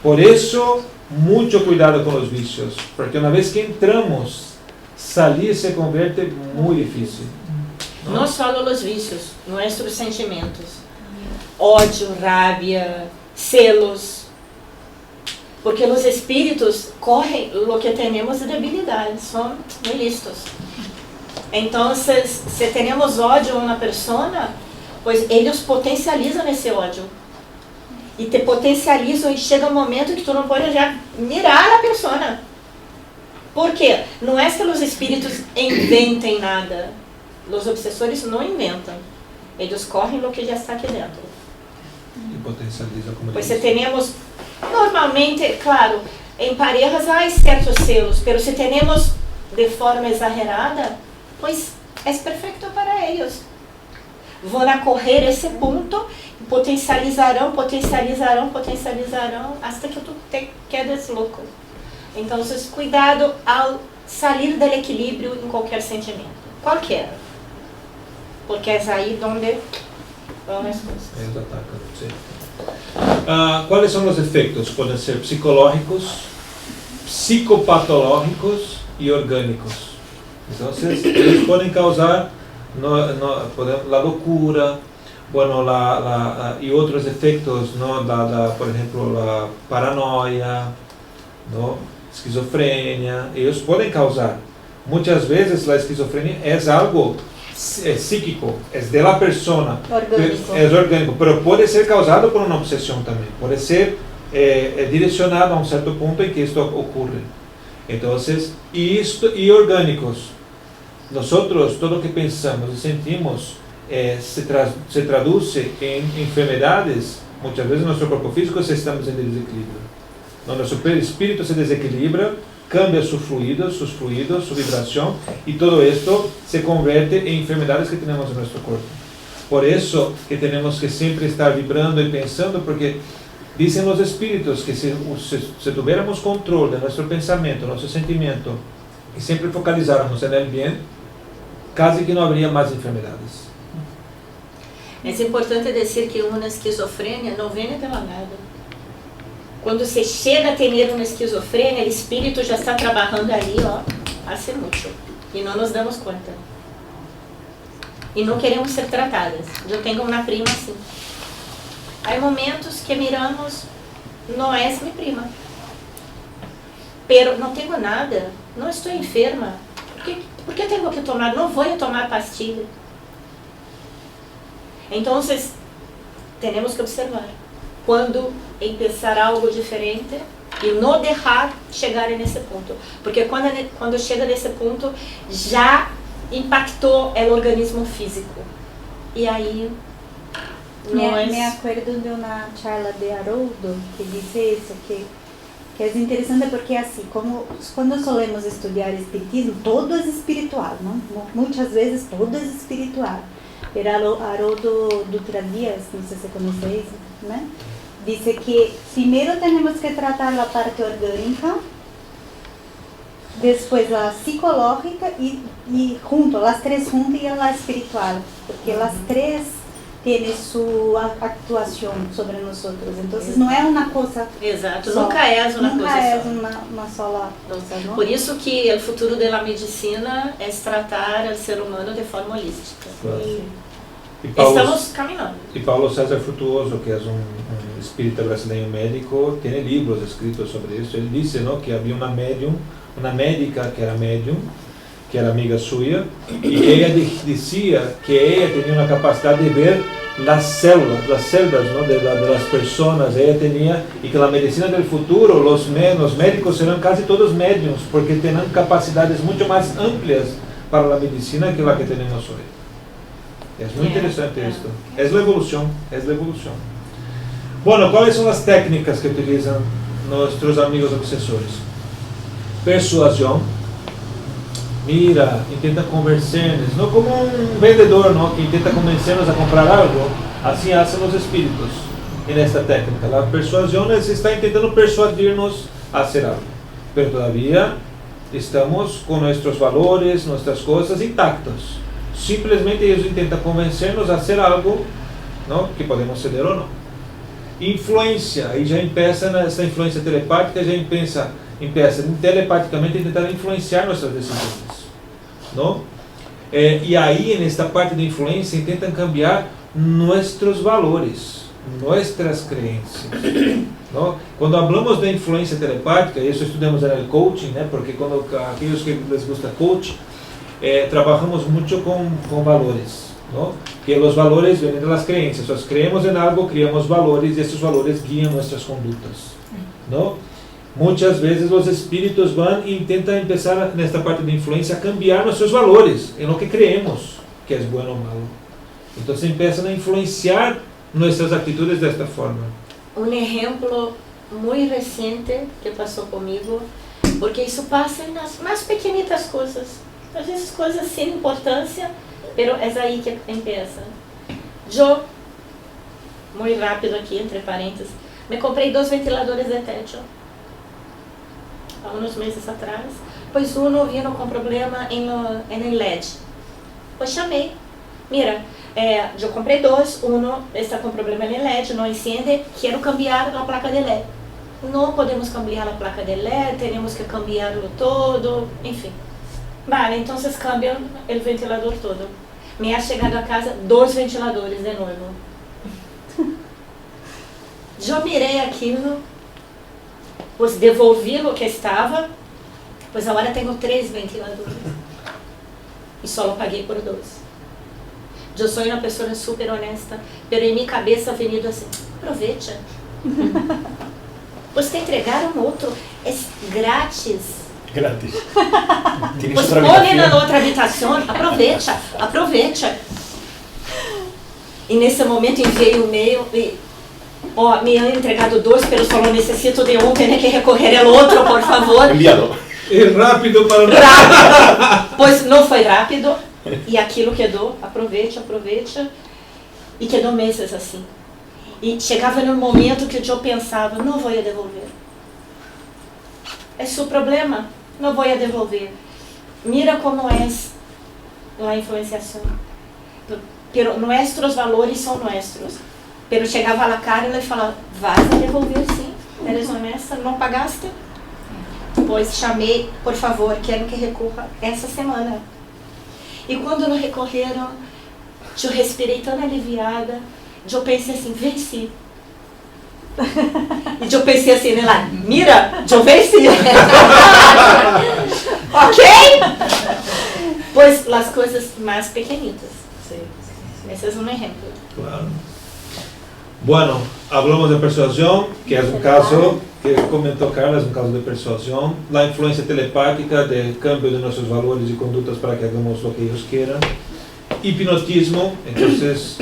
Por eso, mucho cuidado con los vicios, porque una vez que entramos, salir se convierte muy difícil. No solo los vicios, nuestros sentimientos. Ódio, rabia, celos. Porque los espíritus corren lo que tenemos de debilidad, son muy listos. Entonces, si tenemos ódio a una persona, pues ellos potencializan ese ódio. E te potencializam e chega um momento que tu não pode já mirar a persona. Por quê? Não é que os espíritos inventem nada. Os obsessores não inventam. Eles correm no que já está aqui dentro. E potencializa como pois se temos, normalmente, claro, em parejas há certos selos, mas se temos de forma exagerada, pois é perfeito para eles. Vão a correr esse ponto, potencializarão, hasta que tu te quedes louco. Então, cuidado ao sair do equilíbrio em qualquer sentimento, qualquer. Porque é aí onde vão as coisas. Eles atacam, sim. Quais são os efeitos? Podem ser psicológicos, psicopatológicos e orgânicos. Então, eles podem causar la locura, bueno, y otros efectos, ¿no? Por ejemplo, la paranoia, ¿no? Esquizofrenia, ellos pueden causar. Muchas veces la esquizofrenia es algo psíquico, es de la persona, es orgánico, pero puede ser causado por una obsesión también, puede ser direccionado a un cierto punto en que esto ocurre. Entonces, y orgánicos. Nosotros, todo lo que pensamos y sentimos se traduce en enfermedades, muchas veces en nuestro cuerpo físico si estamos en desequilibrio. Nuestro espíritu se desequilibra, cambia sus fluidos, su vibración, y todo esto se convierte en enfermedades que tenemos en nuestro cuerpo. Por eso que tenemos que siempre estar vibrando y pensando, porque dicen los espíritus que si tuviéramos control de nuestro pensamiento, nuestro sentimiento, y siempre focalizáramos en el bien, casi que não haveria mais enfermidades. É importante dizer que uma esquizofrenia não vem pela nada. Quando se chega a ter uma esquizofrenia, o espírito já está trabalhando ali, há muito. E não nos damos conta. E não queremos ser tratadas. Eu tenho uma prima assim. Há momentos que miramos, não é minha prima. Pero não tenho nada, não estou enferma. Por que tenho que tomar? Não vou tomar pastilha. Então, temos que observar. Quando começar algo diferente e não deixar chegar nesse ponto. Porque quando chega nesse ponto, já impactou o organismo físico. E aí... Me acuerdo de uma charla de Haroldo que dice isso, que es interesante porque así, como cuando solemos estudiar espiritismo, todo es espiritual, ¿no? Muchas veces todo es espiritual. Pero Haroldo Dutra Díaz, no sé si conocéis, ¿no? Dice que primero tenemos que tratar la parte orgánica, después la psicológica y junto, las tres juntas y la espiritual, porque las tres tiene su actuación sobre nosotros. Entonces no es una cosa. Exato, só. nunca é uma Nunca coisa é só. uma sola cosa, ¿no? Por isso que o futuro da medicina é tratar o ser humano de forma holística. Claro. E E Paulo, estamos caminhando. e Paulo César Frutuoso, que é um espírita brasileiro médico, tem livros escritos sobre isso. Ele disse, não, que havia uma médica que era médium, que era amiga suya, y ella decía que ella tenía una capacidad de ver las células, ¿no? de las personas. Ella tenía, y que la medicina del futuro, los médicos serán casi todos médiums, porque tienen capacidades mucho más amplias para la medicina que la que tenemos hoy. Es muy interesante esto. Es la evolución, es la evolución. Bueno, ¿cuáles son las técnicas que utilizan nuestros amigos obsesores? Persuasión. Mira, intenta convencernos, no como un vendedor, ¿no? Que intenta convencernos a comprar algo. Así hacen los espíritus en esta técnica. La persuasión está intentando persuadirnos a hacer algo, pero todavía estamos con nuestros valores, nuestras cosas intactas. Simplesmente ellos intentan convencernos a hacer algo, ¿no? Que podemos ceder o no. Influencia, aí já empieza essa influência telepática, já empieza telepaticamente a tentar influenciar nossas decisões, não? E aí, nesta parte da influência, tentam cambiar nossos valores, nossas crenças, não? Quando falamos da influência telepática, isso estudamos no coaching, né? Porque quando aqueles que les gusta coaching, trabalhamos muito com valores, ¿no? Que los valores vienen de las creencias. Nós creemos en algo, criamos valores y esos valores guían nuestras conductas, ¿no? Muchas veces los espíritus van e intentan empezar nesta parte de influencia a cambiar nuestros valores en lo que creemos que es bueno o malo. Entonces empiezan a influenciar nuestras actitudes de esta forma. Um exemplo muito recente que passou comigo, porque isso passa nas mais pequenitas coisas, às vezes coisas sem importância, pero é aí que empieza. Eu, muito rápido aqui, entre parênteses, me comprei 2 ventiladores de techo há uns meses atrás, pois um vino com problema em LED. Pois chamei, mira, eu comprei 2, está com problema em LED, não encende, quero cambiar a placa de LED. Não podemos cambiar a placa de LED, temos que cambiarlo todo, enfim. Vale, então cambiam o ventilador todo. Me ha chegado a casa 2 ventiladores de novo. Eu mirei aquilo, pois devolvi o que estava, pois agora tenho 3 ventiladores. E só paguei por 2. Eu sou uma pessoa super honesta, pero em minha cabeça venido assim, aproveita. Pois te entregaram outro, é grátis. Gratis. Pues pone na outra habitação, aproveita. E nesse momento enviei um e-mail e me han entregado 2, pero só necessito de um, tenho que recorrer ao outro, por favor. Enviado. E rápido para rápido. Pois não foi rápido e aquilo quedou, aproveita. E quedou meses assim. E chegava no momento que eu pensava, não vou devolver. É seu problema. No voy a devolver. Mira como es la influenciación. Pero nuestros valores son nuestros. Pero chegava a cara e ele falava, vas a devolver sim, eres honesta, não pagaste? Pois chamei, por favor, quero que recorra essa semana. E quando não recorreram, eu respirei tão aliviada, eu pensei assim, venci. E eu pensei assim, lá, mira, eu venci. Ok? Pois as coisas mais pequenitas. Esse é um exemplo. Claro. Bueno, hablamos de persuasión, que es un caso que comentó Carla, es un caso de persuasión. La influencia telepática de cambio de nuestros valores y conductas para que hagamos lo que ellos quieran. Hipnotismo, entonces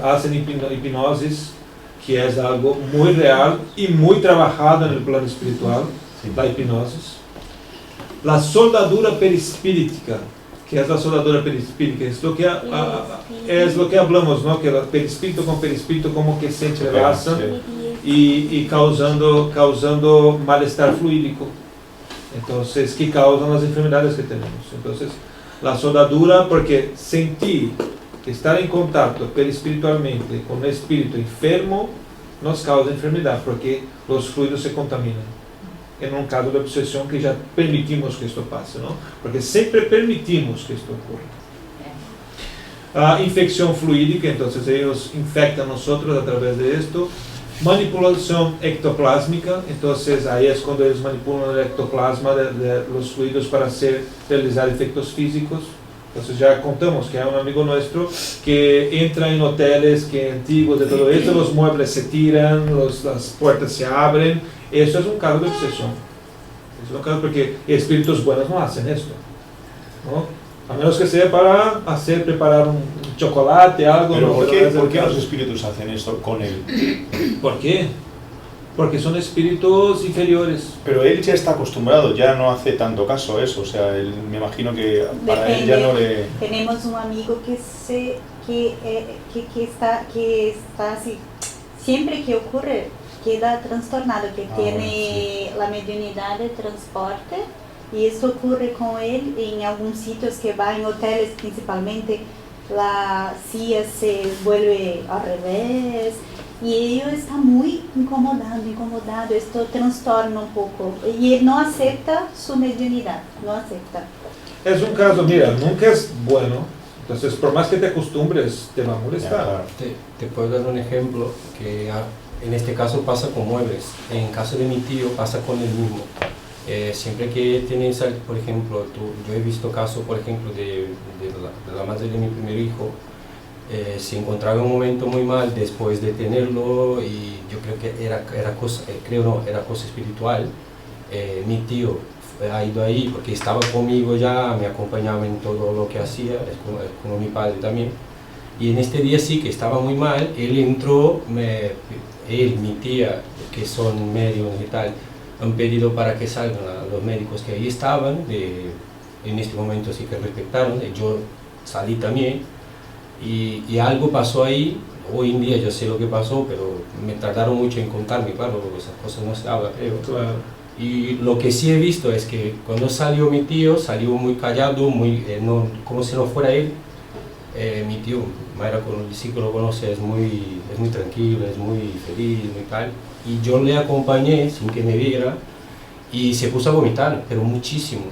hacen hipnosis, que es algo muy real y muy trabajado en el plano espiritual, la hipnosis. La soldadura perispíritica, que es la soldadura perispírica, es lo que hablamos, ¿no? Que el perispírito con perispírito como que se entrelazan y causando malestar fluídico, entonces que causan las enfermedades que tenemos. Entonces la soldadura, porque sentí estar en contacto perispiritualmente con un espíritu enfermo nos causa enfermedad, porque los fluidos se contaminan. En un caso de obsesión que ya permitimos que esto pase, ¿no? Porque siempre permitimos que esto ocurra. Infección fluídica, entonces ellos infectan a nosotros a través de esto. Manipulación ectoplásmica, entonces ahí es cuando ellos manipulan el ectoplasma de los fluidos para realizar efectos físicos. Entonces ya contamos que hay un amigo nuestro que entra en hoteles que antiguos de todo esto, los muebles se tiran, las puertas se abren. Eso es un caso de obsesión. Es un caso porque espíritus buenos no hacen esto, ¿no? A menos que sea para preparar un chocolate, algo. Pero ¿no? ¿por qué los espíritus hacen esto con él? ¿Por qué? Porque son espíritus inferiores. Pero él ya está acostumbrado, ya no hace tanto caso a eso, o sea, me imagino que para él ya no le... Tenemos un amigo que está así, siempre que ocurre, queda trastornado, que tiene la mediunidad de transporte, y esto ocurre con él en algunos sitios que va, en hoteles principalmente, la silla se vuelve al revés, y ellos está muy incomodado, esto trastorna un poco, y él no acepta su mediunidad, no acepta. Es un caso, mira, nunca es bueno, entonces por más que te acostumbres, te va a molestar. Te puedo dar un ejemplo que en este caso pasa con muebles, en caso de mi tío pasa con el mismo. Siempre que tienes, por ejemplo, yo he visto casos, por ejemplo, de la madre de mi primer hijo, se encontraba en un momento muy mal después de tenerlo, y yo creo que era cosa espiritual. Mi tío ha ido ahí porque estaba conmigo ya, me acompañaba en todo lo que hacía, es como mi padre también. Y en este día sí que estaba muy mal, él entró, mi tía, que son médicos y tal, han pedido para que salgan los médicos que ahí estaban, en este momento sí que respetaron, yo salí también, y algo pasó ahí. Hoy en día yo sé lo que pasó, pero me tardaron mucho en contarme, claro, esas cosas no se hablan, creo. Claro. Y lo que sí he visto es que cuando salió mi tío, salió muy callado, como si no fuera él. Mi tío, Mayra, sí que lo conoce, es muy tranquilo, es muy feliz, muy tal. Y yo le acompañé sin que me viera, y se puso a vomitar, pero muchísimo.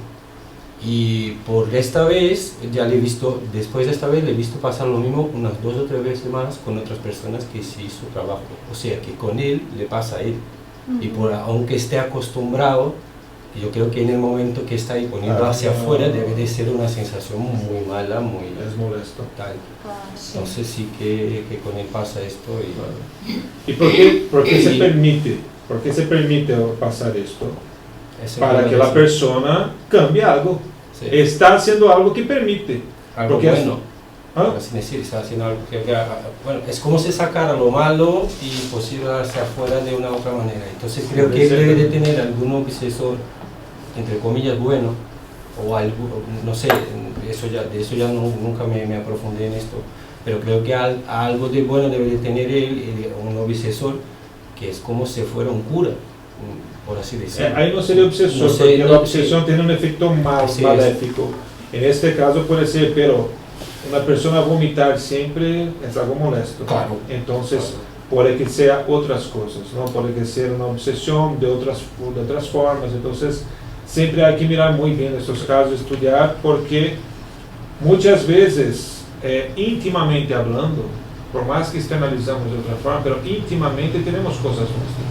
Y por esta vez, ya le he visto, después de esta vez le he visto pasar lo mismo unas 2 o 3 veces más con otras personas que sí hizo trabajo. O sea, que con él le pasa a él. Y aunque esté acostumbrado, yo creo que en el momento que está ahí poniendo hacia afuera debe de ser una sensación muy mala, muy... Es molesto. Tal. Entonces sí que con él pasa esto. ¿Y por qué se permite? ¿Por qué se permite pasar esto? Para que la persona cambie algo. Sí. Está haciendo algo que permite. Algo porque bueno. Así decir, está haciendo algo bueno, es como si sacara lo malo y posible hacia afuera de una otra manera. Entonces creo que él debe de tener algún obsesor, entre comillas, bueno, o algo, no sé, de eso ya nunca me aprofundí en esto, pero creo que algo de bueno debe de tener él, un obsesor, que es como si fuera un cura, por así decirlo. Ahí no sería obsesor, porque la obsesión tiene un efecto maléfico. En este caso puede ser, pero una persona vomitar siempre es algo molesto. Claro. Entonces, puede que sea otras cosas, ¿no? Puede que sea una obsesión de otras formas. Entonces, siempre hay que mirar muy bien estos casos, estudiar, porque muchas veces, íntimamente hablando, por más que externalizamos de otra forma, pero íntimamente tenemos cosas nuestras.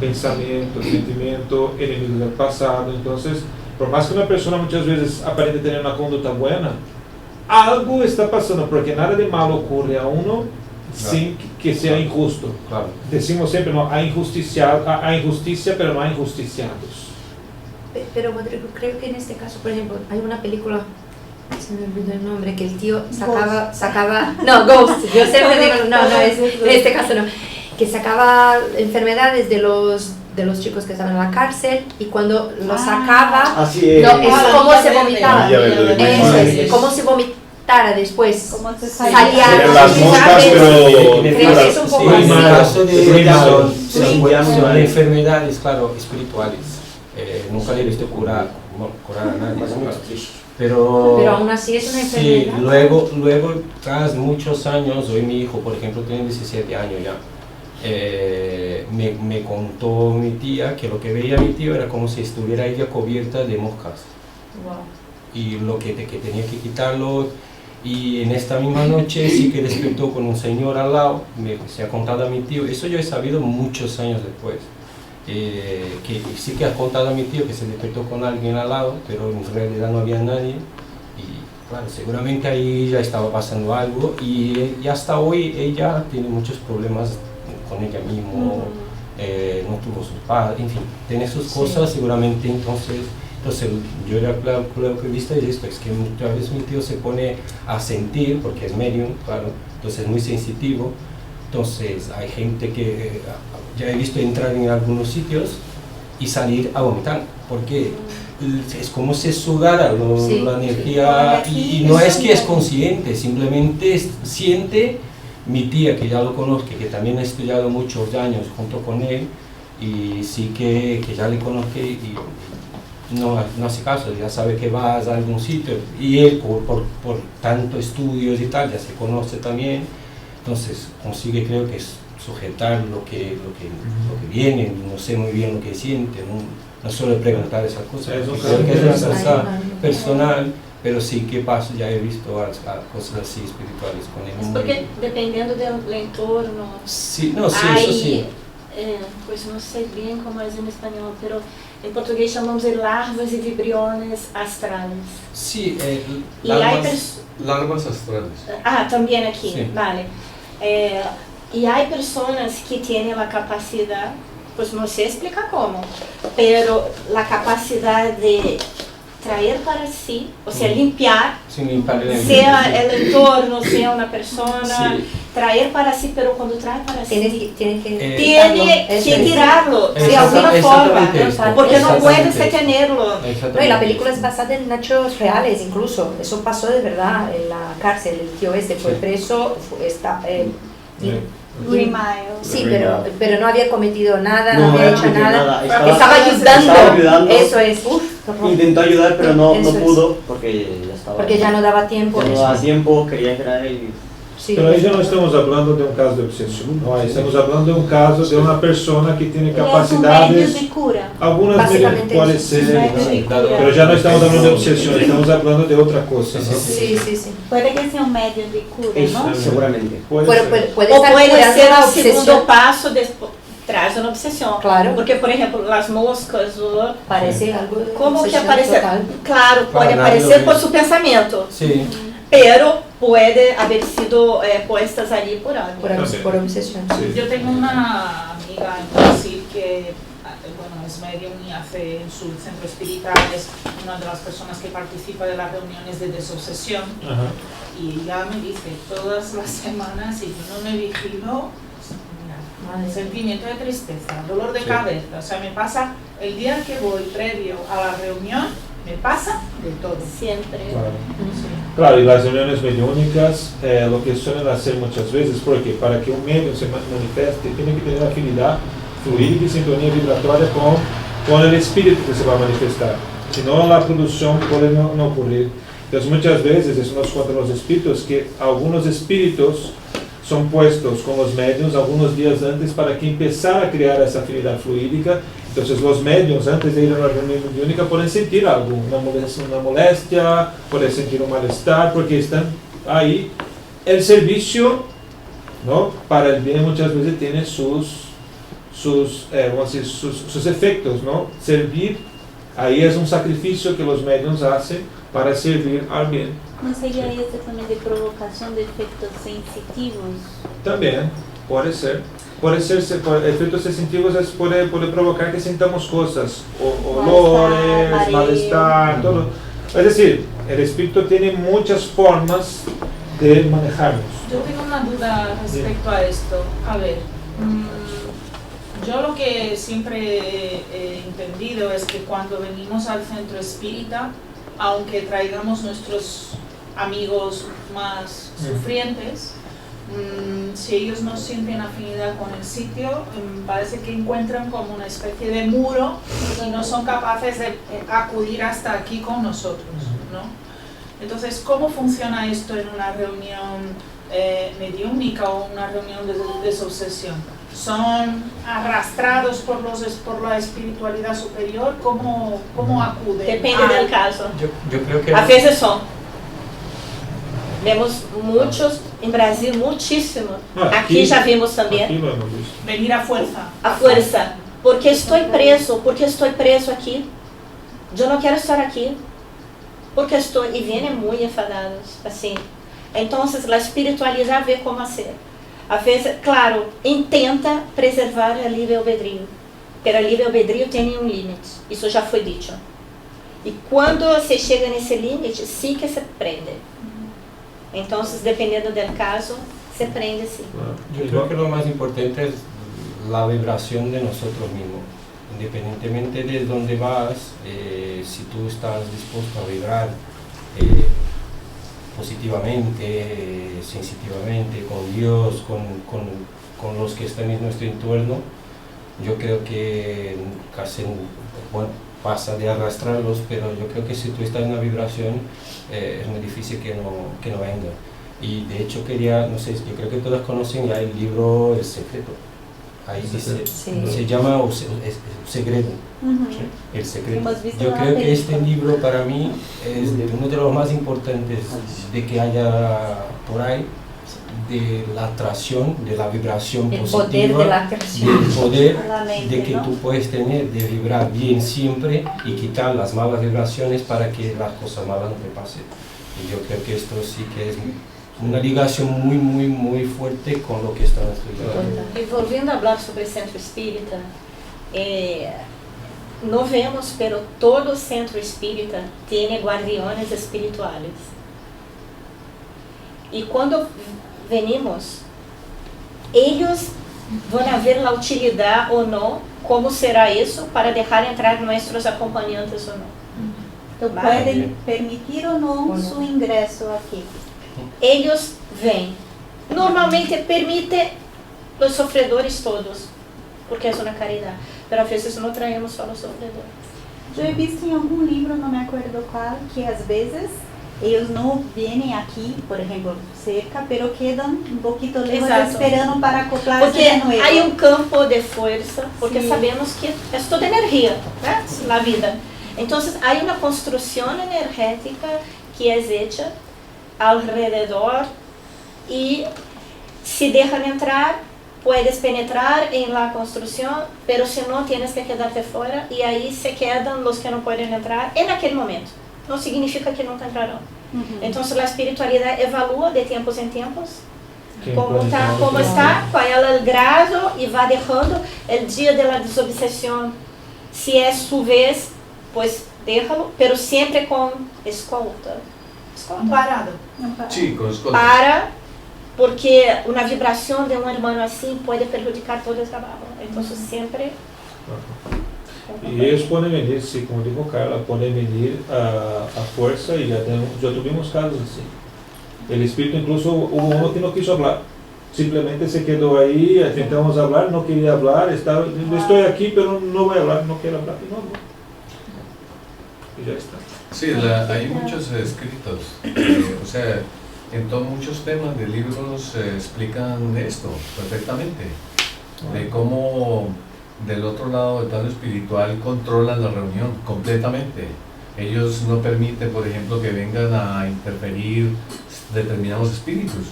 Pensamiento, sentimiento, enemigos del pasado. Entonces, por más que una persona muchas veces aparente tener una conducta buena, algo está pasando, porque nada de malo ocurre a uno sin que sea injusto. Claro. Decimos siempre, no, hay injusticia, pero no hay injusticiados. Pero Rodrigo, creo que en este caso, por ejemplo, hay una película, se me olvidó el nombre, que el tío sacaba no, Ghost, yo siempre digo, en este caso no, que sacaba enfermedades de los chicos que estaban en la cárcel, y cuando lo sacaba, es como se vomitaba, como se vomitara después, Como se salía las moscas, pero creo que es un poco en el así. caso de Sí. son enfermedades, claro, espirituales. Nunca le he visto curar a nadie. Pero aún así es una sí, enfermedad. luego tras muchos años, hoy mi hijo, por ejemplo, tiene 17 años ya, me contó mi tía que lo que veía mi tío era como si estuviera ella cubierta de moscas. Wow. Y lo que tenía que quitarlo, y en esta misma noche sí que despertó con un señor al lado, se ha contado a mi tío, eso yo he sabido muchos años después, que sí que ha contado a mi tío que se despertó con alguien al lado, pero en realidad no había nadie, y claro, seguramente ahí ya estaba pasando algo, y hasta hoy ella tiene muchos problemas con ella misma, no tuvo sus padres, en fin, tiene sus cosas seguramente. Entonces yo ya lo que he visto es esto, es que muchas veces mi tío se pone a sentir, porque es medium, claro, entonces es muy sensitivo. Entonces hay gente que ya he visto entrar en algunos sitios y salir a vomitar, porque es como si sudara la energía, y no es que es consciente, simplemente siente. Mi tía, que ya lo conozco, que también ha estudiado muchos años junto con él, y sí que ya le conozco, y no hace caso, ya sabe que vas a algún sitio, y él por tanto estudios y tal, ya se conoce también, entonces consigue, creo que sujetar lo que viene, no sé muy bien lo que siente, no suele preguntar esas cosas, creo que es una cosa personal, pero sí que pasa, ya he visto cosas así espirituales con él. Es porque dependiendo del entorno, sí, no, sí, hay, eso sí. Pues no sé bien cómo es en español, pero en portugués llamamos de larvas y vibriones astrales. Sí, Y hay larvas astrales. también aquí, Sí. vale. Y hay personas que tienen la capacidad, pues no sé explicar cómo, pero la capacidad de traer para sí, o sea, limpiar, sea el entorno, sea una persona, traer para sí, pero cuando trae para sí, Tiene que tirarlo de alguna forma, porque no puedes tenerlo. No, y la película es basada en hechos reales, incluso, eso pasó de verdad en la cárcel, el tío fue preso, sí, pero no había cometido nada, no había hecho nada. Estaba ayudando. Eso es. Intentó ayudar, pero no pudo porque ya no daba tiempo. No daba tiempo, quería entrar y... Sí, pero ahí ya no estamos hablando de un caso de obsesión, no, estamos hablando de un caso de una persona que tiene capacidades, de cura. Algunas medios puede ser, pero ya no estamos hablando de obsesión, estamos hablando de otra cosa. ¿No? Sí. Puede que sea un medio de cura, ¿no? Seguramente. Puede ser el segundo paso tras una obsesión. Claro. Porque, por ejemplo, las moscas, parece algo de ¿cómo que obsesión aparece? total. Claro, puede aparecer por su pensamiento. Sí. Pero puede haber sido puestas allí por algo. Por obsesión. Sí. Yo tengo una amiga en Brasil que es medium y hace en su centro espiritual, es una de las personas que participa de las reuniones de desobsesión. Ajá. Y ella me dice todas las semanas, si yo no me vigilo, sentimiento de tristeza, dolor de cabeza, o sea, me pasa el día que voy previo a la reunión, me pasa de todo. Siempre. Claro, y las reuniones mediúnicas, lo que suelen hacer muchas veces, porque para que un medio se manifieste, tiene que tener afinidad fluídica y sintonía vibratoria con el espíritu que se va a manifestar. Si no, la producción puede no ocurrir. Entonces, muchas veces, eso nos cuentan los espíritus, que algunos espíritus son puestos con los medios algunos días antes para que empezara a crear esa afinidad fluídica. Entonces los medios antes de ir a una reunión mediúnica pueden sentir algo, una molestia, pueden sentir un malestar, porque están ahí. El servicio, ¿no?, para el bien muchas veces tiene sus efectos, ¿no? Servir, ahí es un sacrificio que los medios hacen para servir al bien. ¿No sería esto también de provocación de efectos sensitivos? También, puede ser. Efectos sensitivos puede provocar que sintamos cosas, olores, malestar, todo. Es decir, el espíritu tiene muchas formas de manejarnos. Yo tengo una duda respecto a esto. A ver, yo lo que siempre he entendido es que cuando venimos al centro espírita, aunque traigamos nuestros amigos más sufrientes, si ellos no sienten afinidad con el sitio, parece que encuentran como una especie de muro y no son capaces de acudir hasta aquí con nosotros, ¿no? Entonces, ¿cómo funciona esto en una reunión mediúnica o una reunión de desobsesión? ¿Son arrastrados por la espiritualidad superior? ¿Cómo acuden? Depende del caso. Yo creo que... A veces son. Vemos muchos, en Brasil muchísimo. Aquí ya vimos también. Aquí lo hemos visto. Venir a fuerza. A fuerza. Porque estoy preso aquí. Yo no quiero estar aquí. Porque estoy, y vienen muy enfadados, así. Entonces la espiritualidad ve cómo hacer. A veces, claro, intenta preservar el libre albedrío, pero el libre albedrío tiene un límite, eso ya fue dicho. Y cuando se llega en ese límite, sí que se prende. Entonces, dependiendo del caso, se prende sí. Yo creo que lo más importante es la vibración de nosotros mismos. Independientemente de dónde vas, si tú estás dispuesto a vibrar positivamente, sensitivamente, con Dios, con los que están en nuestro entorno, yo creo que casi, bueno, pasa de arrastrarlos, pero yo creo que si tú estás en una vibración, es muy difícil que no venga. Y de hecho no sé, yo creo que todos conocen ya el libro El Secreto. Ahí dice, se llama Segredo, El Secreto. Yo creo que este libro para mí es uno de los más importantes de que haya por ahí, de la atracción, de la vibración positiva, poder de la atracción, del poder mente, de que tú puedes tener, de vibrar bien siempre y quitar las malas vibraciones para que las cosas malas no te pasen. Y yo creo que esto sí que es una ligación muy, muy, muy fuerte con lo que están estudiando. Y volviendo a hablar sobre centro espírita, no vemos, pero todo centro espírita tiene guardianes espirituales. Y cuando venimos, ellos van a ver la utilidad o no, cómo será eso para dejar entrar nuestros acompañantes o no. Então, pueden permitir o no su ingreso aquí. Ellos ven. Normalmente permite los sofredores todos, porque es una caridad. Pero a veces no traemos solo los sofredores. Yo he visto en algún libro, no me acuerdo cuál, que a veces ellos no vienen aquí, por ejemplo, cerca, pero quedan un poquito lejos esperando para acoplarse porque de nuevo. hay un campo de fuerza, porque sí, sabemos que es toda energía, ¿no? La vida. Entonces hay una construcción energética que es hecha alrededor y si dejan entrar, puedes penetrar en la construcción, pero si no, tienes que quedarte fuera y ahí se quedan los que no pueden entrar en aquel momento. No significa que nunca entrarán. Entonces la espiritualidad evalúa de tiempos en tiempos cómo está, cuál es el grado y va dejando el día de la desobsesión. Si es su vez, pues déjalo, pero siempre con escolta. Parado. Sí, con escolta. Para, porque una vibración de un hermano así puede perjudicar todo el trabajo. Entonces siempre... Y ellos pueden venir, sí, como dijo Carla, pueden venir a fuerza y ya tuvimos casos así. El espíritu incluso hubo uno que no quiso hablar, simplemente se quedó ahí, intentamos hablar, no quería hablar, estoy aquí pero no voy a hablar, no quiero hablar, y no habló. Y ya está. Sí, hay muchos escritos, o sea, en muchos temas de libros explican esto perfectamente, de cómo del otro lado del plano espiritual controlan la reunión completamente. Ellos no permiten, por ejemplo, que vengan a interferir determinados espíritus.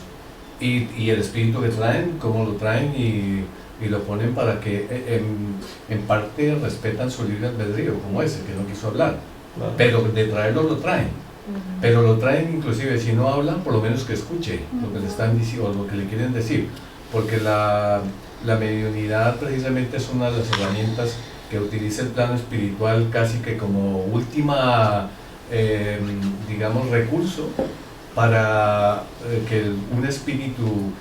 Y el espíritu que traen, cómo lo traen y lo ponen para que en parte respetan su libre albedrío, como ese, que no quiso hablar. Claro. Pero de traerlo lo traen. Pero lo traen inclusive, si no hablan, por lo menos que escuche lo que le están diciendo o lo que le quieren decir. Porque la mediunidad precisamente es una de las herramientas que utiliza el plano espiritual casi que como última, digamos, recurso para que un espíritu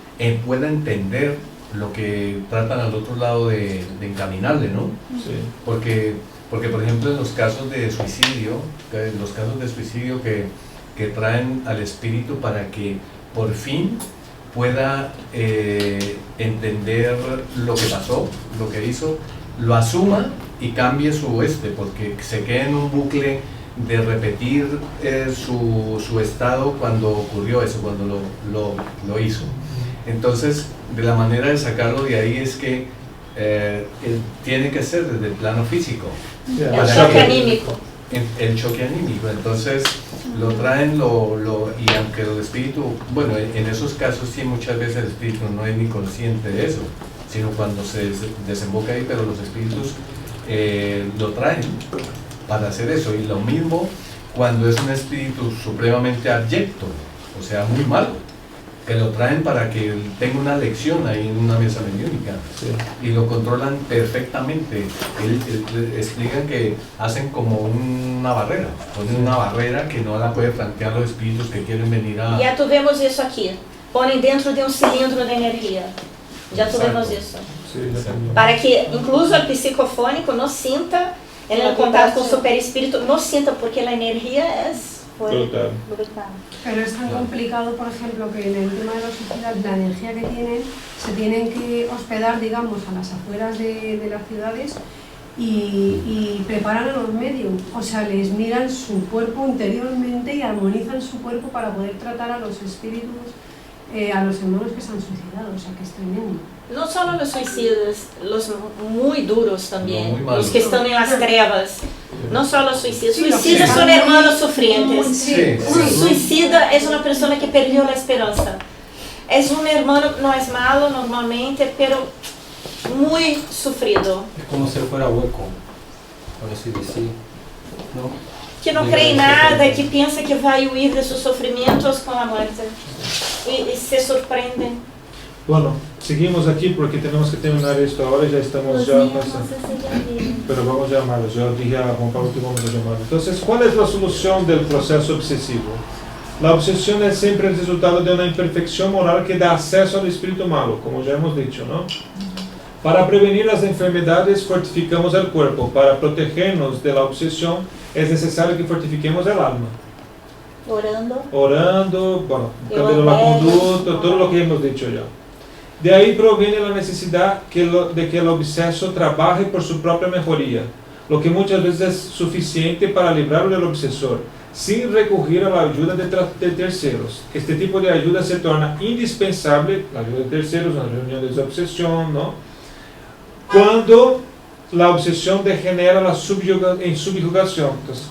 pueda entender lo que tratan al otro lado de encaminarle, ¿no? Sí. Porque, por ejemplo, en los casos de suicidio, que traen al espíritu para que por fin pueda entender lo que pasó, lo que hizo, lo asuma y cambie su porque se queda en un bucle de repetir su estado cuando ocurrió eso, cuando lo hizo. Entonces, de la manera de sacarlo de ahí es que tiene que ser desde el plano físico. El choque anímico. El choque anímico. Entonces, lo traen, y aunque el espíritu, bueno, en esos casos sí, muchas veces el espíritu no es ni consciente de eso, sino cuando se desemboca ahí, pero los espíritus lo traen para hacer eso. Y lo mismo cuando es un espíritu supremamente abyecto, o sea, muy malo, que lo traen para que tenga una lección ahí en una mesa mediúnica, y lo controlan perfectamente. Explican que hacen como una barrera, ponen una barrera que no la puede flanquear los espíritus que quieren venir a... Ya tuvimos eso aquí, ponen dentro de un cilindro de energía, ya tuvimos eso. Para que incluso el psicofónico no sienta en el contacto con su perispíritu, no sienta, porque la energía es brutal. Pero es tan complicado, por ejemplo, que en el tema de los suicidas, la energía que tienen, se tienen que hospedar, digamos, a las afueras de las ciudades y preparan a los medios. O sea, les miran su cuerpo interiormente y armonizan su cuerpo para poder tratar a los espíritus, a los hermanos que se han suicidado. O sea, que es tremendo. No solo los suicidas, los muy duros también, muy los que están en las trevas. No solo suicidas. Sí, Suicidas son hermanos sufrientes. Sí. Un suicida es una persona que perdió la esperanza. Es un hermano, no es malo normalmente, pero muy sufrido. Es como si fuera hueco, por así decir, ¿no? Que no cree en nada, que piensa que va a huir de sus sufrimientos con la muerte. Y se sorprende. Bueno, seguimos aquí porque tenemos que terminar esto ahora, ya estamos ya pasando. Pero vamos a llamarlos, yo dije a Juan Pablo que vamos a llamarlos. Entonces, ¿cuál es la solución del proceso obsesivo? La obsesión es siempre el resultado de una imperfección moral que da acceso al espíritu malo, como ya hemos dicho, ¿no? Para prevenir las enfermedades, fortificamos el cuerpo. Para protegernos de la obsesión, es necesario que fortifiquemos el alma. Orando, bueno, cambiando la conducta, todo lo que hemos dicho ya. De ahí proviene la necesidad de que el obseso trabaje por su propia mejoría, lo que muchas veces es suficiente para librarlo del obsesor, sin recurrir a la ayuda de terceros. Este tipo de ayuda se torna indispensable, la ayuda de terceros, en las reuniones de obsesión, ¿no? Cuando la obsesión degenera en subyugación. Entonces,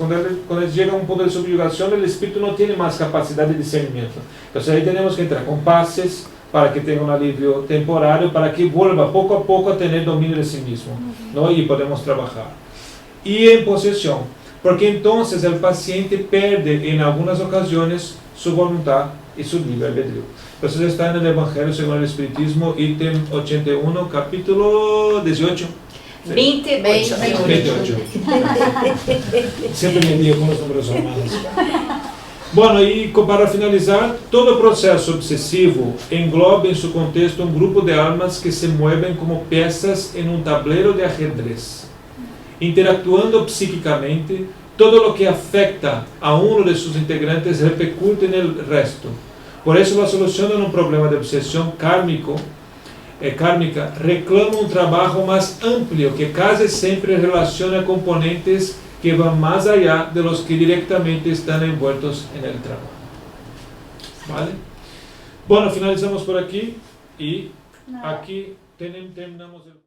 cuando llega a un punto de subyugación, el espíritu no tiene más capacidad de discernimiento. Entonces, ahí tenemos que entrar con pases para que tenga un alivio temporario, para que vuelva poco a poco a tener dominio de sí mismo, ¿no? Y podemos trabajar. Y en posesión, porque entonces el paciente pierde en algunas ocasiones su voluntad y su libre albedrío. Entonces está en el Evangelio según el Espiritismo, ítem 81, capítulo 18. 28. Siempre me lío con los números romanos. Bueno, y para finalizar, todo proceso obsesivo engloba en su contexto un grupo de almas que se mueven como piezas en un tablero de ajedrez. Interactuando psíquicamente, todo lo que afecta a uno de sus integrantes repercute en el resto. Por eso la solución de un problema de obsesión kármica reclama un trabajo más amplio que casi siempre relaciona componentes que van más allá de los que directamente están envueltos en el trabajo. ¿Vale? Bueno, finalizamos por aquí y aquí terminamos el...